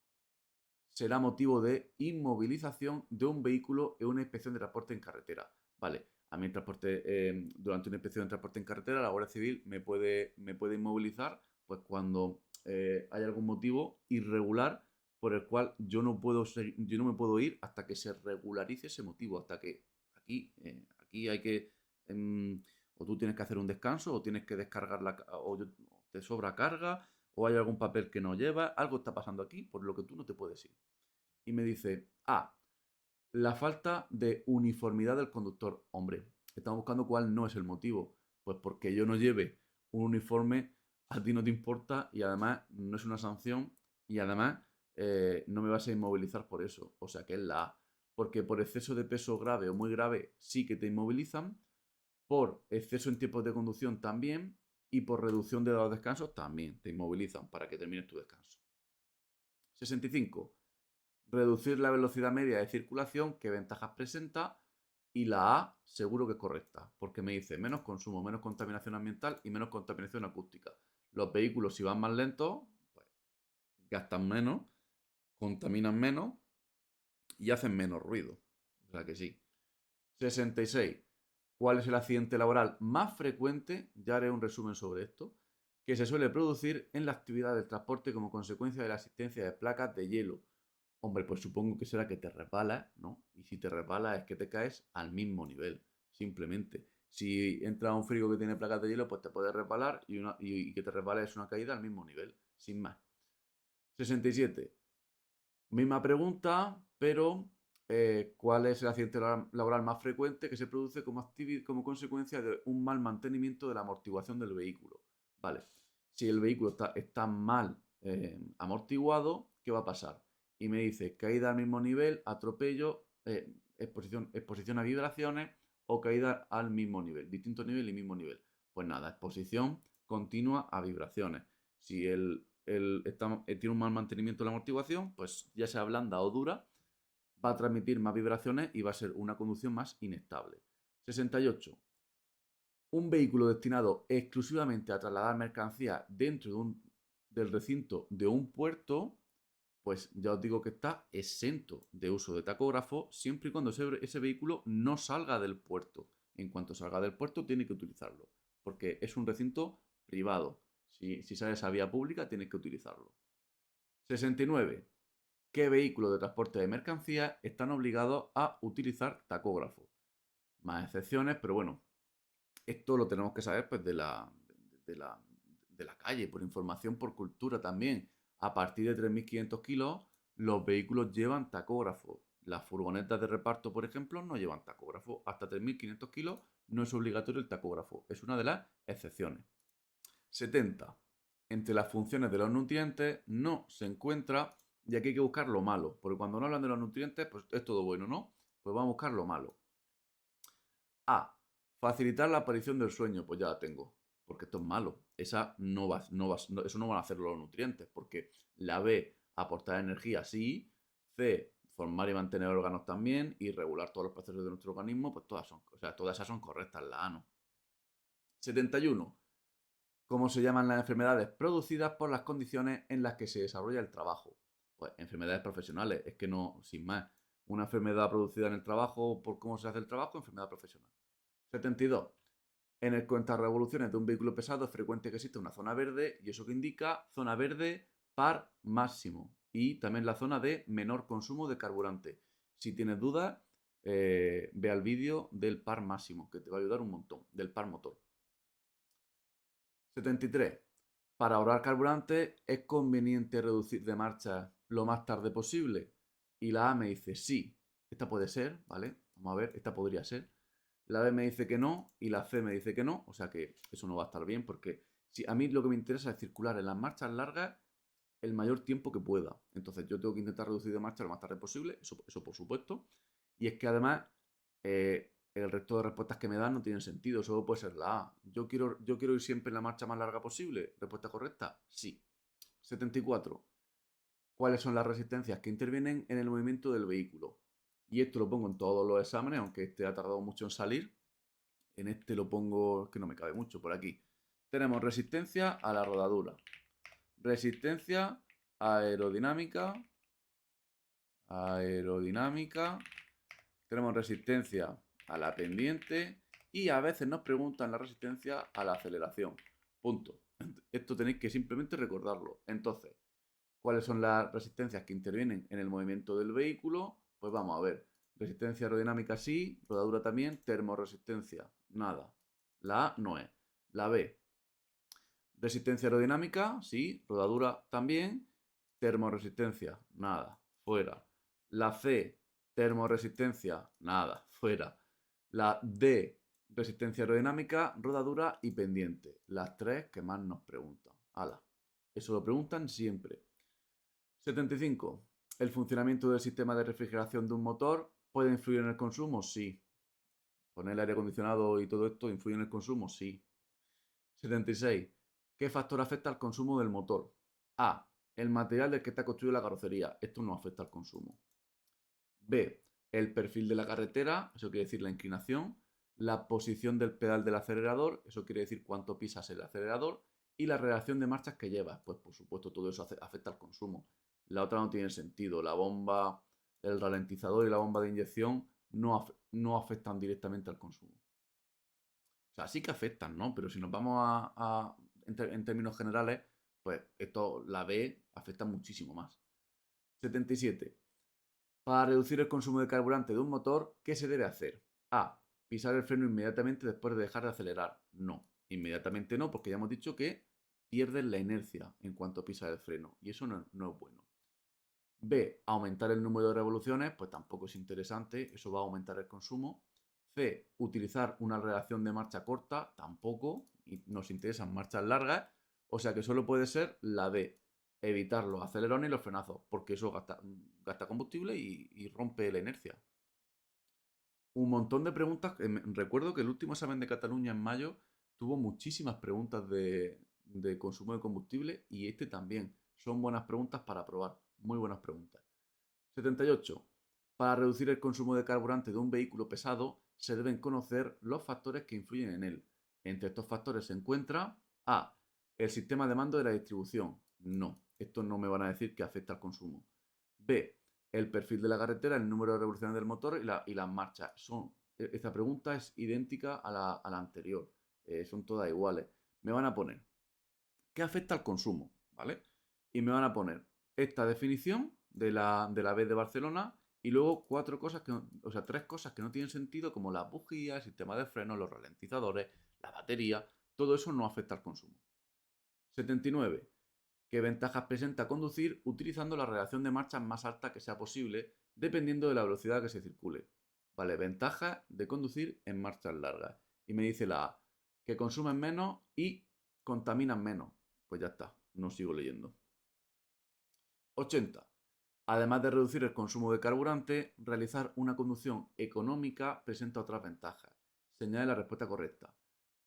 será motivo de inmovilización de un vehículo en una inspección de transporte en carretera? Vale, a mí durante una inspección de transporte en carretera, la Guardia Civil me puede inmovilizar pues cuando hay algún motivo irregular por el cual yo no me puedo ir hasta que se regularice ese motivo, hasta que aquí hay que o tú tienes que hacer un descanso o tienes que descargar o te sobra carga o hay algún papel que no lleva, algo está pasando aquí por lo que tú no te puedes ir. Y me dice, la falta de uniformidad del conductor. Hombre, estamos buscando cuál no es el motivo. Pues porque yo no lleve un uniforme, a ti no te importa y además no es una sanción y además no me vas a inmovilizar por eso. O sea que es la A. Porque por exceso de peso grave o muy grave sí que te inmovilizan, por exceso en tiempos de conducción también y por reducción de los descansos también te inmovilizan para que termines tu descanso. 65. Reducir la velocidad media de circulación, ¿qué ventajas presenta? Y la A seguro que es correcta, porque me dice menos consumo, menos contaminación ambiental y menos contaminación acústica. Los vehículos, si van más lentos, pues gastan menos, contaminan menos y hacen menos ruido. O sea que sí. 66. ¿Cuál es el accidente laboral más frecuente? Ya haré un resumen sobre esto. Que se suele producir en la actividad del transporte como consecuencia de la existencia de placas de hielo. Hombre, pues supongo que será que te resbalas, ¿no? Y si te resbalas es que te caes al mismo nivel, simplemente. Si entra a un frigo que tiene placas de hielo, pues te puedes resbalar y que te resbales es una caída al mismo nivel, sin más. 67. Misma pregunta, pero ¿cuál es el accidente laboral más frecuente que se produce como consecuencia de un mal mantenimiento de la amortiguación del vehículo? Vale, si el vehículo está mal amortiguado, ¿qué va a pasar? Y me dice caída al mismo nivel, atropello, exposición a vibraciones o caída al mismo nivel, distinto nivel y mismo nivel. Pues nada, exposición continua a vibraciones. Si tiene un mal mantenimiento de la amortiguación, pues ya sea blanda o dura, va a transmitir más vibraciones y va a ser una conducción más inestable. 68. Un vehículo destinado exclusivamente a trasladar mercancía dentro del recinto de un puerto, pues ya os digo que está exento de uso de tacógrafo siempre y cuando ese vehículo no salga del puerto. En cuanto salga del puerto tiene que utilizarlo, porque es un recinto privado. Si sales a vía pública tienes que utilizarlo. 69. ¿Qué vehículos de transporte de mercancías están obligados a utilizar tacógrafo? Más excepciones, pero bueno, esto lo tenemos que saber pues, de la, de la calle, por información, por cultura también. A partir de 3.500 kilos, los vehículos llevan tacógrafo. Las furgonetas de reparto, por ejemplo, no llevan tacógrafo. Hasta 3.500 kilos no es obligatorio el tacógrafo. Es una de las excepciones. 70. Entre las funciones de los nutrientes no se encuentra, y aquí hay que buscar lo malo, porque cuando no hablan de los nutrientes, pues es todo bueno, ¿no? Pues vamos a buscar lo malo. A. Facilitar la aparición del sueño, pues ya la tengo, porque esto es malo. Esa eso no van a hacerlo los nutrientes, porque la B, aportar energía, sí. C, formar y mantener órganos también, y regular todos los procesos de nuestro organismo, pues todas esas son correctas, la A no. 71. ¿Cómo se llaman las enfermedades producidas por las condiciones en las que se desarrolla el trabajo? Pues enfermedades profesionales, es que no, sin más. Una enfermedad producida en el trabajo por cómo se hace el trabajo, enfermedad profesional. 72. En el contrarrevoluciones de un vehículo pesado es frecuente que exista una zona verde y eso que indica zona verde par máximo y también la zona de menor consumo de carburante. Si tienes dudas, ve al vídeo del par máximo que te va a ayudar un montón, del par motor. 73. Para ahorrar carburante es conveniente reducir de marcha lo más tarde posible. Y la A me dice sí. Esta puede ser, ¿vale? Vamos a ver, esta podría ser. La B me dice que no y la C me dice que no. O sea que eso no va a estar bien porque si a mí lo que me interesa es circular en las marchas largas el mayor tiempo que pueda. Entonces yo tengo que intentar reducir de marcha lo más tarde posible, eso por supuesto. Y es que además el resto de respuestas que me dan no tienen sentido, solo puede ser la A. Yo quiero ir siempre en la marcha más larga posible. ¿Respuesta correcta? Sí. 74. ¿Cuáles son las resistencias que intervienen en el movimiento del vehículo? Y esto lo pongo en todos los exámenes, aunque este ha tardado mucho en salir. En este lo pongo, es que no me cabe mucho, por aquí. Tenemos resistencia a la rodadura, resistencia aerodinámica, tenemos resistencia a la pendiente y a veces nos preguntan la resistencia a la aceleración. Punto. Esto tenéis que simplemente recordarlo. Entonces, ¿cuáles son las resistencias que intervienen en el movimiento del vehículo? Pues vamos a ver. Resistencia aerodinámica sí, rodadura también, termoresistencia, nada. La A no es. La B, resistencia aerodinámica, sí, rodadura también, termoresistencia, nada, fuera. La C, termoresistencia, nada, fuera. La D, resistencia aerodinámica, rodadura y pendiente. Las tres que más nos preguntan. Ala, eso lo preguntan siempre. 75. ¿El funcionamiento del sistema de refrigeración de un motor puede influir en el consumo? Sí. ¿Poner el aire acondicionado y todo esto influye en el consumo? Sí. 76. ¿Qué factor afecta al consumo del motor? A. El material del que está construida la carrocería. Esto no afecta al consumo. B. El perfil de la carretera. Eso quiere decir la inclinación. La posición del pedal del acelerador. Eso quiere decir cuánto pisas el acelerador. Y la relación de marchas que llevas. Pues por supuesto todo eso afecta al consumo. La otra no tiene sentido. La bomba, el ralentizador y la bomba de inyección no afectan directamente al consumo. O sea, sí que afectan, ¿no? Pero si nos vamos en términos generales, pues esto, la B, afecta muchísimo más. 77. Para reducir el consumo de carburante de un motor, ¿qué se debe hacer? A. Pisar el freno inmediatamente después de dejar de acelerar. No, inmediatamente no, porque ya hemos dicho que pierdes la inercia en cuanto pisas el freno. Y eso no es bueno. B. Aumentar el número de revoluciones, pues tampoco es interesante, eso va a aumentar el consumo. C. Utilizar una relación de marcha corta, tampoco, y nos interesan marchas largas, o sea que solo puede ser la D. Evitar los acelerones y los frenazos, porque eso gasta combustible y rompe la inercia. Un montón de preguntas. Recuerdo que el último examen de Cataluña en mayo tuvo muchísimas preguntas de consumo de combustible y este también. Son buenas preguntas para probar, muy buenas preguntas. 78. Para reducir el consumo de carburante de un vehículo pesado, se deben conocer los factores que influyen en él. Entre estos factores se encuentra A. El sistema de mando de la distribución. No, esto no me van a decir que afecta al consumo. B. El perfil de la carretera, el número de revoluciones del motor y las marchas. Esta pregunta es idéntica a la anterior. Son todas iguales. Me van a poner ¿qué afecta al consumo? ¿Vale? Y me van a poner esta definición de la B de Barcelona y luego tres cosas que no tienen sentido, como las bujías, el sistema de frenos, los ralentizadores, la batería, todo eso no afecta al consumo. 79. ¿Qué ventajas presenta conducir utilizando la relación de marchas más alta que sea posible, dependiendo de la velocidad que se circule? Vale, ventajas de conducir en marchas largas. Y me dice la A, que consumen menos y contaminan menos. Pues ya está, no sigo leyendo. 80. Además de reducir el consumo de carburante, realizar una conducción económica presenta otras ventajas. Señale la respuesta correcta.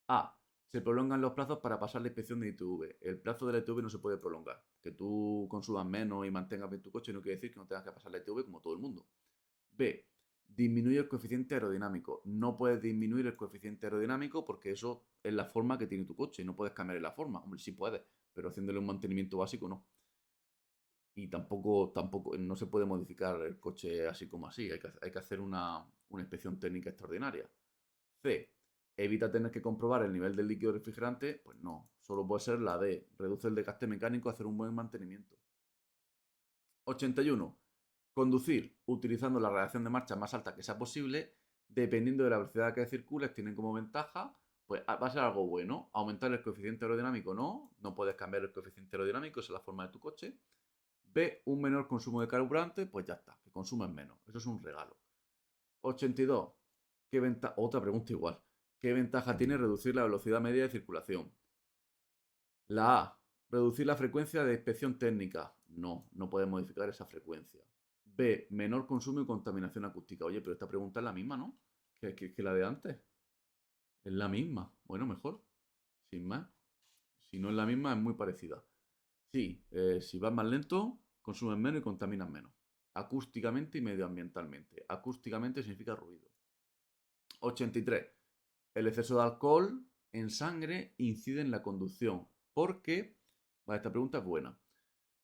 A. Se prolongan los plazos para pasar la inspección de ITV. El plazo de la ITV no se puede prolongar. Que tú consumas menos y mantengas bien tu coche no quiere decir que no tengas que pasar la ITV como todo el mundo. B. Disminuye el coeficiente aerodinámico. No puedes disminuir el coeficiente aerodinámico porque eso es la forma que tiene tu coche y no puedes cambiar la forma. Hombre, sí puedes, pero haciéndole un mantenimiento básico no. Y tampoco no se puede modificar el coche así como así. Hay que hacer una inspección técnica extraordinaria. C. Evita tener que comprobar el nivel del líquido refrigerante. Pues no, solo puede ser la D. Reduce el desgaste mecánico a hacer un buen mantenimiento. 81. Conducir utilizando la relación de marcha más alta que sea posible, dependiendo de la velocidad que circules, tienen como ventaja, pues va a ser algo bueno. Aumentar el coeficiente aerodinámico no puedes cambiar el coeficiente aerodinámico, esa es la forma de tu coche. B, un menor consumo de carburante, pues ya está, que consumen menos. Eso es un regalo. 82. Otra pregunta igual. ¿Qué ventaja tiene reducir la velocidad media de circulación? La A. Reducir la frecuencia de inspección técnica. No puedes modificar esa frecuencia. B. Menor consumo y contaminación acústica. Oye, pero esta pregunta es la misma, ¿no? Que la de antes. Es la misma. Bueno, mejor. Sin más. Si no es la misma, es muy parecida. Sí, si vas más lento, consumes menos y contaminas menos. acústicamente y medioambientalmente. Acústicamente significa ruido. 83. El exceso de alcohol en sangre incide en la conducción. Porque, vale, esta pregunta es buena.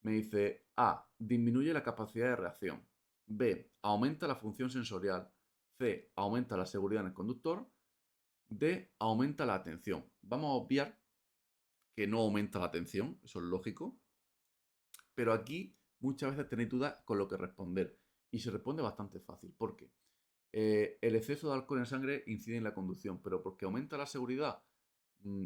Me dice A, disminuye la capacidad de reacción. B, aumenta la función sensorial. C, aumenta la seguridad en el conductor. D, aumenta la atención. Vamos a obviar que no aumenta la atención, eso es lógico. Pero aquí muchas veces tenéis dudas con lo que responder. Y se responde bastante fácil. ¿Por qué? El exceso de alcohol en sangre incide en la conducción, pero porque aumenta la seguridad.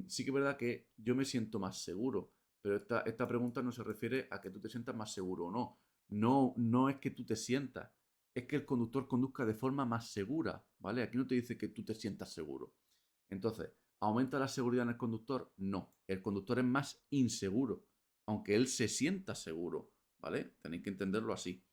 Sí que es verdad que yo me siento más seguro, pero esta pregunta no se refiere a que tú te sientas más seguro o no. No, no es que tú te sientas, es que el conductor conduzca de forma más segura, ¿vale? Aquí no te dice que tú te sientas seguro. Entonces, ¿aumenta la seguridad en el conductor? No, el conductor es más inseguro, aunque él se sienta seguro, ¿vale? Tenéis que entenderlo así.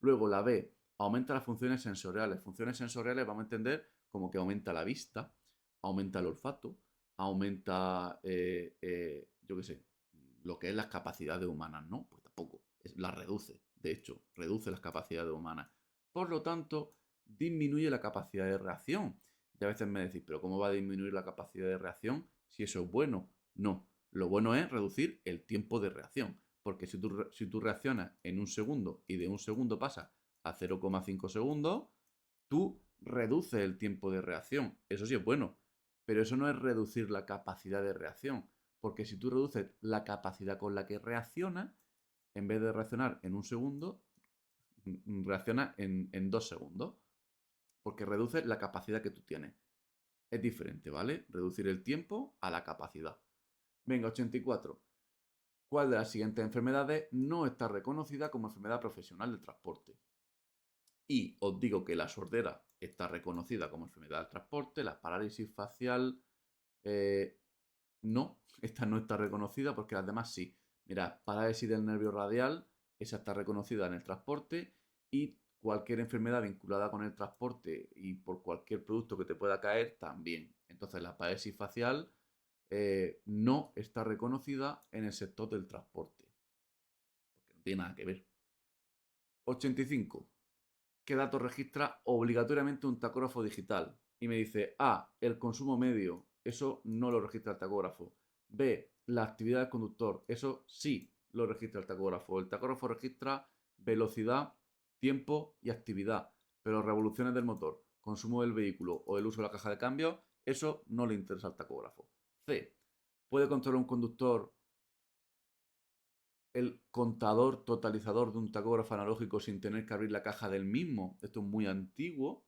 Luego la B, aumenta las funciones sensoriales. Funciones sensoriales vamos a entender como que aumenta la vista, aumenta el olfato, aumenta, yo qué sé, lo que es las capacidades humanas, ¿no? Pues tampoco, las reduce, de hecho, reduce las capacidades humanas. Por lo tanto, disminuye la capacidad de reacción. Y a veces me decís, pero ¿cómo va a disminuir la capacidad de reacción si eso es bueno? No, lo bueno es reducir el tiempo de reacción. Porque si tú reaccionas en un segundo y de un segundo pasa a 0,5 segundos, tú reduces el tiempo de reacción. Eso sí es bueno, pero eso no es reducir la capacidad de reacción. Porque si tú reduces la capacidad con la que reacciona, en vez de reaccionar en un segundo, reacciona en 2 segundos. Porque reduces la capacidad que tú tienes. Es diferente, ¿vale? Reducir el tiempo a la capacidad. Venga, 84. ¿Cuál de las siguientes enfermedades no está reconocida como enfermedad profesional del transporte? Y os digo que la sordera está reconocida como enfermedad del transporte, la parálisis facial eh, no, esta no está reconocida porque las demás sí. Mira, parálisis del nervio radial, esa está reconocida en el transporte y cualquier enfermedad vinculada con el transporte y por cualquier producto que te pueda caer también. Entonces la parálisis facial no está reconocida en el sector del transporte, porque no tiene nada que ver. 85. ¿Qué datos registra obligatoriamente un tacógrafo digital? Y me dice A, el consumo medio, eso no lo registra el tacógrafo. B, la actividad del conductor, eso sí lo registra el tacógrafo. El tacógrafo registra velocidad, tiempo y actividad, pero revoluciones del motor, consumo del vehículo o el uso de la caja de cambio, eso no le interesa al tacógrafo. C, puede controlar un conductor el contador totalizador de un tacógrafo analógico sin tener que abrir la caja del mismo. Esto es muy antiguo.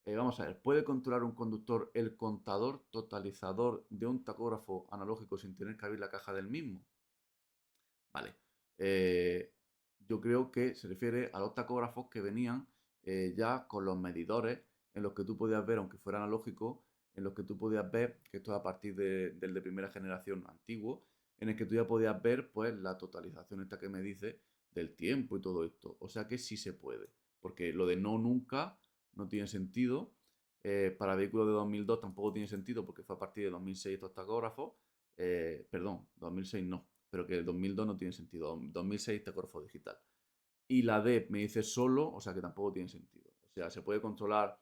Vamos a ver, ¿puede controlar un conductor el contador totalizador de un tacógrafo analógico sin tener que abrir la caja del mismo? Vale. Yo creo que se refiere a los tacógrafos que venían ya con los medidores en los que tú podías ver, aunque fuera analógico, en los que tú podías ver, que esto es a partir del de primera generación antiguo, en el que tú ya podías ver pues la totalización esta que me dice del tiempo y todo esto. O sea que sí se puede, porque lo de no nunca no tiene sentido. Para vehículos de 2002 tampoco tiene sentido porque fue a partir de 2006 estos tacógrafos. Perdón, 2006 no, pero que el 2002 no tiene sentido. 2006 tacógrafo digital. Y la D me dice solo, o sea que tampoco tiene sentido. O sea, se puede controlar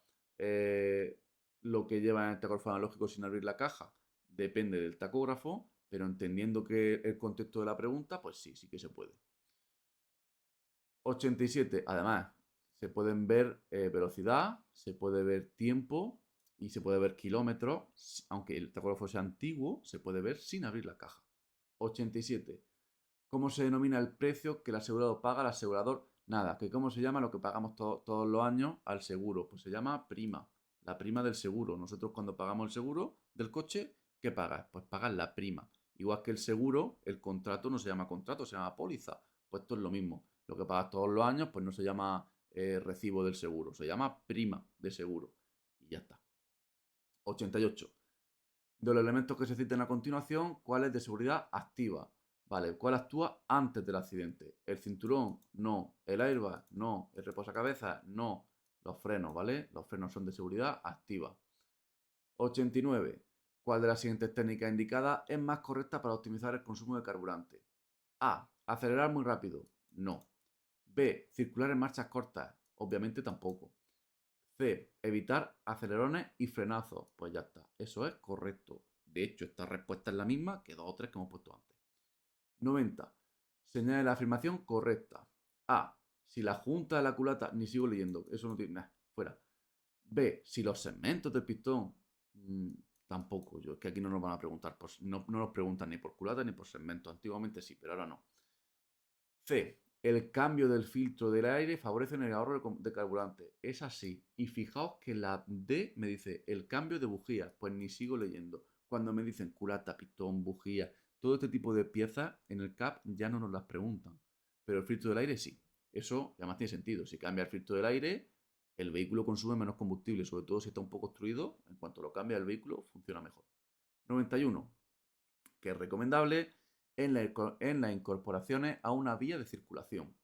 lo que lleva en el tacógrafo analógico sin abrir la caja. Depende del tacógrafo, pero entendiendo que el contexto de la pregunta, pues sí, sí que se puede. 87. Además, se pueden ver velocidad, se puede ver tiempo y se puede ver kilómetros. Aunque el tacógrafo sea antiguo, se puede ver sin abrir la caja. 87. ¿Cómo se denomina el precio que el asegurado paga al asegurador? Nada, que cómo se llama lo que pagamos todos los años al seguro. Pues se llama prima, la prima del seguro. Nosotros cuando pagamos el seguro del coche, ¿qué pagas? Pues pagas la prima. Igual que el seguro, el contrato no se llama contrato, se llama póliza. Pues esto es lo mismo. Lo que pagas todos los años, pues no se llama recibo del seguro, se llama prima de seguro. Y ya está. 88. De los elementos que se citen a continuación, ¿cuál es de seguridad activa? Vale, ¿cuál actúa antes del accidente? ¿El cinturón? No. ¿El airbag? No. ¿El reposacabezas? No. Los frenos, ¿vale? Los frenos son de seguridad activa. 89. ¿Cuál de las siguientes técnicas indicadas es más correcta para optimizar el consumo de carburante? A. Acelerar muy rápido. No. B, circular en marchas cortas. Obviamente tampoco. C, evitar acelerones y frenazos. Pues ya está. Eso es correcto. De hecho, esta respuesta es la misma que dos o tres que hemos puesto antes. 90. Señale la afirmación correcta. A. Si la junta de la culata. Ni sigo leyendo. Eso no tiene. Nah, fuera. B. Si los segmentos del pistón. Tampoco. Yo, es que aquí no nos van a preguntar. No nos preguntan ni por culata ni por segmentos. Antiguamente sí, pero ahora no. C. El cambio del filtro del aire favorece el ahorro de carburante. Es así. Y fijaos que la D me dice el cambio de bujía. Pues ni sigo leyendo. Cuando me dicen culata, pistón, bujía, todo este tipo de piezas en el CAP ya no nos las preguntan. Pero el filtro del aire sí. Eso además tiene sentido. Si cambia el filtro del aire, el vehículo consume menos combustible, sobre todo si está un poco obstruido. En cuanto lo cambia el vehículo, funciona mejor. 91. Que es recomendable en las incorporaciones a una vía de circulación.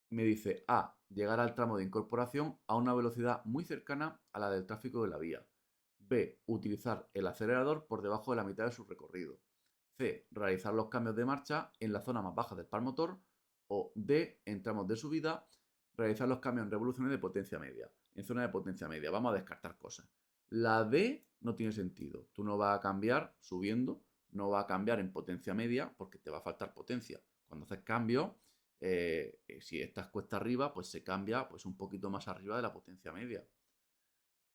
Me dice A. Llegar al tramo de incorporación a una velocidad muy cercana a la del tráfico de la vía. B. Utilizar el acelerador por debajo de la mitad de su recorrido. C. Realizar los cambios de marcha en la zona más baja del par motor. O D. En tramos de subida, realizar los cambios en revoluciones de potencia media. En zona de potencia media. Vamos a descartar cosas. La D no tiene sentido. Tú no vas a cambiar subiendo, no vas a cambiar en potencia media porque te va a faltar potencia. Cuando haces cambios, si estás cuesta arriba, pues se cambia pues un poquito más arriba de la potencia media.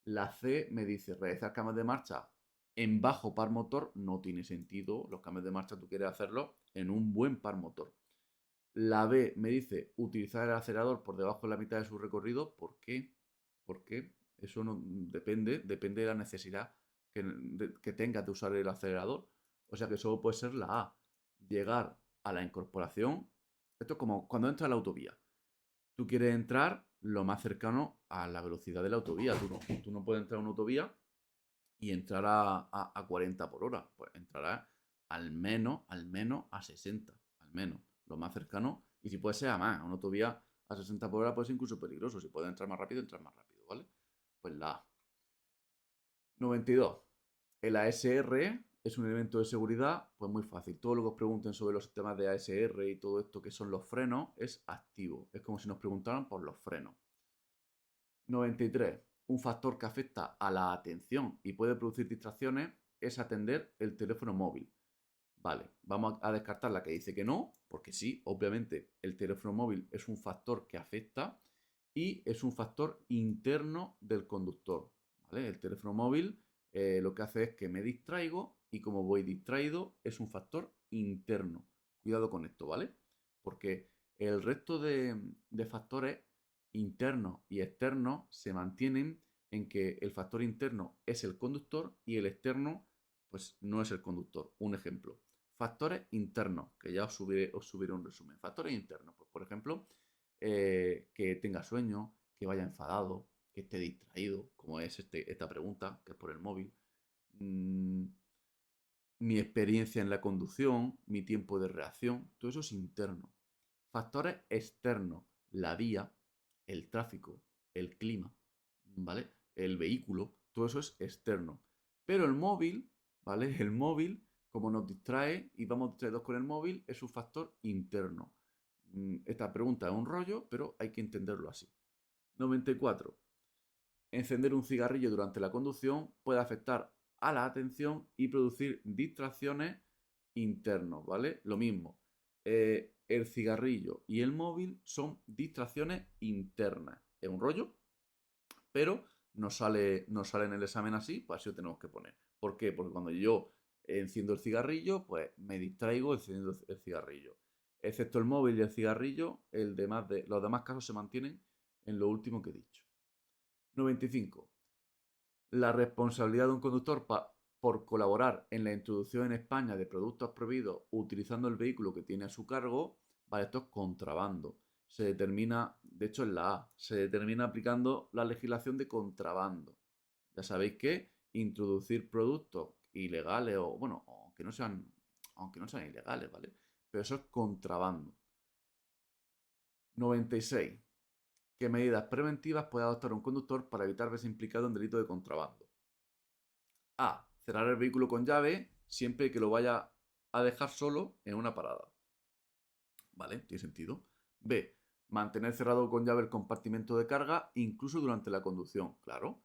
La C me dice realizar cambios de marcha en bajo par motor. No tiene sentido. Los cambios de marcha tú quieres hacerlos en un buen par motor. La B me dice utilizar el acelerador por debajo de la mitad de su recorrido. ¿Por qué? ¿Por qué? Eso no depende de la necesidad que tengas de usar el acelerador. O sea que solo puede ser la A. Llegar a la incorporación. Esto es como cuando entras a la autovía. Tú quieres entrar lo más cercano a la velocidad de la autovía. Tú no puedes entrar a una autovía y entrar a 40 por hora. Pues entrarás al menos a 60. Al menos. Lo más cercano. Y si puede ser a más. A una autovía a 60 por hora puede ser incluso peligroso. Si puedes entrar más rápido, entrar más rápido, ¿vale? Pues la A. 92. El ASR es un elemento de seguridad, pues muy fácil. Todo lo que os pregunten sobre los sistemas de ASR y todo esto que son los frenos es activo. Es como si nos preguntaran por los frenos. 93. Un factor que afecta a la atención y puede producir distracciones es atender el teléfono móvil. Vale, vamos a descartar la que dice que no, porque sí, obviamente el teléfono móvil es un factor que afecta y es un factor interno del conductor. ¿Vale? El teléfono móvil lo que hace es que me distraigo y como voy distraído es un factor interno. Cuidado con esto, ¿vale? Porque el resto de factores internos y externos se mantienen en que el factor interno es el conductor y el externo pues no es el conductor. Un ejemplo. Factores internos, que ya os subiré un resumen. Factores internos, pues por ejemplo, que tenga sueño, que vaya enfadado, que esté distraído, como es esta pregunta, que es por el móvil. Mm, Mi experiencia en la conducción, mi tiempo de reacción, todo eso es interno. Factores externos, la vía, el tráfico, el clima, ¿vale? El vehículo, todo eso es externo. Pero el móvil, ¿vale? El móvil, como nos distrae y vamos distraídos con el móvil, es un factor interno. Esta pregunta es un rollo, pero hay que entenderlo así. 94. Encender un cigarrillo durante la conducción puede afectar a la atención y producir distracciones internos, ¿vale? Lo mismo. El cigarrillo y el móvil son distracciones internas. Es un rollo, pero nos sale en el examen así, pues así lo tenemos que poner. ¿Por qué? Porque cuando yo enciendo el cigarrillo, pues me distraigo encendiendo el cigarrillo. Excepto el móvil y el cigarrillo, los demás casos se mantienen en lo último que he dicho. 95. La responsabilidad de un conductor por colaborar en la introducción en España de productos prohibidos utilizando el vehículo que tiene a su cargo, vale, esto es contrabando. Se determina, de hecho en la A, se determina aplicando la legislación de contrabando. Ya sabéis que introducir productos ilegales o, bueno, aunque no sean ilegales, ¿vale? Pero eso es contrabando. 96. ¿Qué medidas preventivas puede adoptar un conductor para evitar verse implicado en delito de contrabando? A. Cerrar el vehículo con llave siempre que lo vaya a dejar solo en una parada. ¿Vale? Tiene sentido. B. Mantener cerrado con llave el compartimento de carga incluso durante la conducción, claro.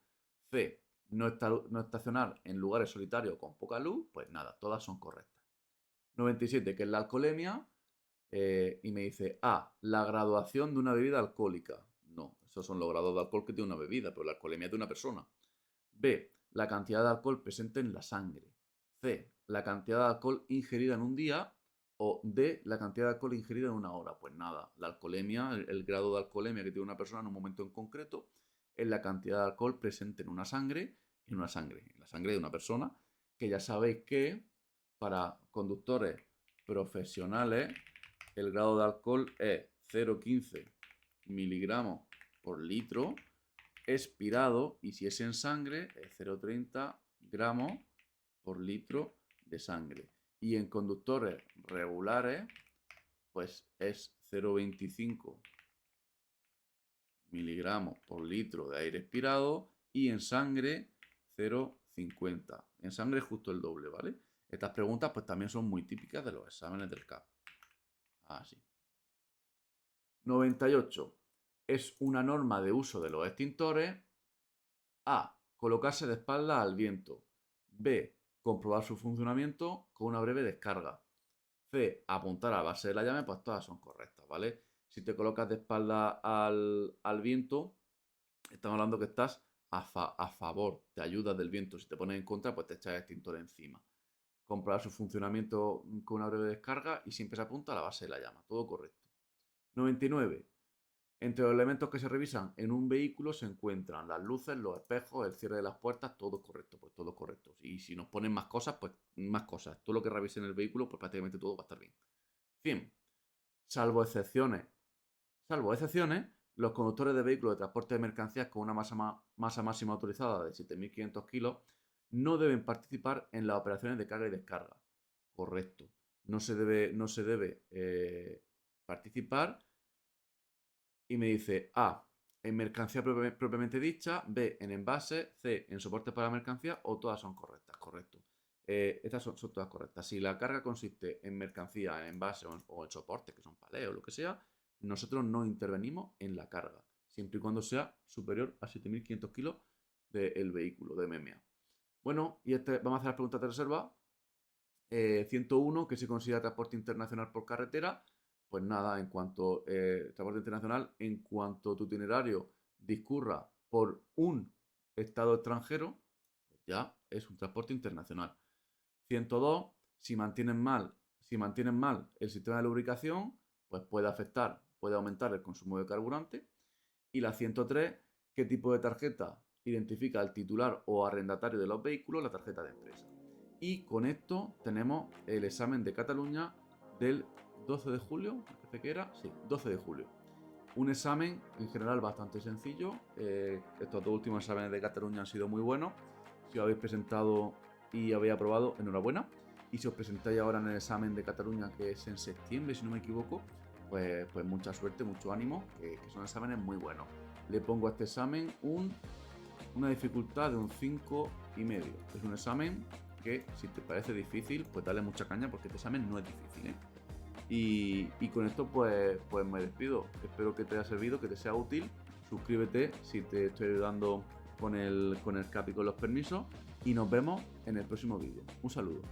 C. No estacionar en lugares solitarios con poca luz, pues nada, todas son correctas. 97, que es la alcoholemia, y me dice A. La graduación de una bebida alcohólica. No, esos son los grados de alcohol que tiene una bebida, pero la alcoholemia es de una persona. B. La cantidad de alcohol presente en la sangre. C. La cantidad de alcohol ingerida en un día. O D. La cantidad de alcohol ingerida en una hora. Pues nada, la alcoholemia, el grado de alcoholemia que tiene una persona en un momento en concreto, es la cantidad de alcohol presente en la sangre de una persona, que ya sabéis que para conductores profesionales el grado de alcohol es 0,15 miligramos por litro expirado, y si es en sangre es 0,30 gramos por litro de sangre. Y en conductores regulares pues es 0,25 miligramos por litro de aire expirado, y en sangre 0,50. En sangre es justo el doble, ¿vale? Estas preguntas pues también son muy típicas de los exámenes del CAP. Así. 98. Es una norma de uso de los extintores. A. Colocarse de espaldas al viento. B. Comprobar su funcionamiento con una breve descarga. C. Apuntar a la base de la llave. Pues todas son correctas, ¿vale? Si te colocas de espaldas al viento, estamos hablando que estás a favor, te ayudas del viento. Si te pones en contra, pues te echas el extintor encima. Comprobar su funcionamiento con una breve descarga y siempre se apunta a la base de la llama. Todo correcto. 99. Entre los elementos que se revisan en un vehículo se encuentran las luces, los espejos, el cierre de las puertas, todo correcto, pues todo correcto. Y si nos ponen más cosas, pues más cosas. Todo lo que revise en el vehículo, pues prácticamente todo va a estar bien. 100. Salvo excepciones, los conductores de vehículos de transporte de mercancías con una masa máxima autorizada de 7.500 kilos no deben participar en las operaciones de carga y descarga. Correcto. No se debe participar. Y me dice A, en mercancía propiamente dicha, B, en envase, C, en soporte para mercancía, o todas son correctas. Correcto. Estas son todas correctas. Si la carga consiste en mercancía, en envase o en soporte, que son palés o lo que sea, nosotros no intervenimos en la carga, siempre y cuando sea superior a 7.500 kilos del vehículo de MMA. Bueno, y vamos a hacer las preguntas de reserva. 101, que se considera transporte internacional por carretera. Pues nada, en cuanto transporte internacional, en cuanto tu itinerario discurra por un estado extranjero, pues ya es un transporte internacional. 102, si mantienen mal el sistema de lubricación, pues puede aumentar el consumo de carburante. Y la 103, qué tipo de tarjeta identifica al titular o arrendatario de los vehículos, la tarjeta de empresa. Y con esto tenemos el examen de Cataluña del 12 de julio, parece que era, sí, 12 de julio. Un examen en general bastante sencillo. Estos dos últimos exámenes de Cataluña han sido muy buenos. Si os habéis presentado y habéis aprobado, enhorabuena. Y si os presentáis ahora en el examen de Cataluña, que es en septiembre, si no me equivoco, pues mucha suerte, mucho ánimo, que son exámenes muy buenos. Le pongo a este examen una dificultad de un 5,5. Es un examen que, si te parece difícil, pues dale mucha caña, porque este examen no es difícil, ¿eh? Y con esto pues me despido. Espero que te haya servido, que te sea útil. Suscríbete si te estoy ayudando con el CAP y con los permisos. Y nos vemos en el próximo vídeo. Un saludo.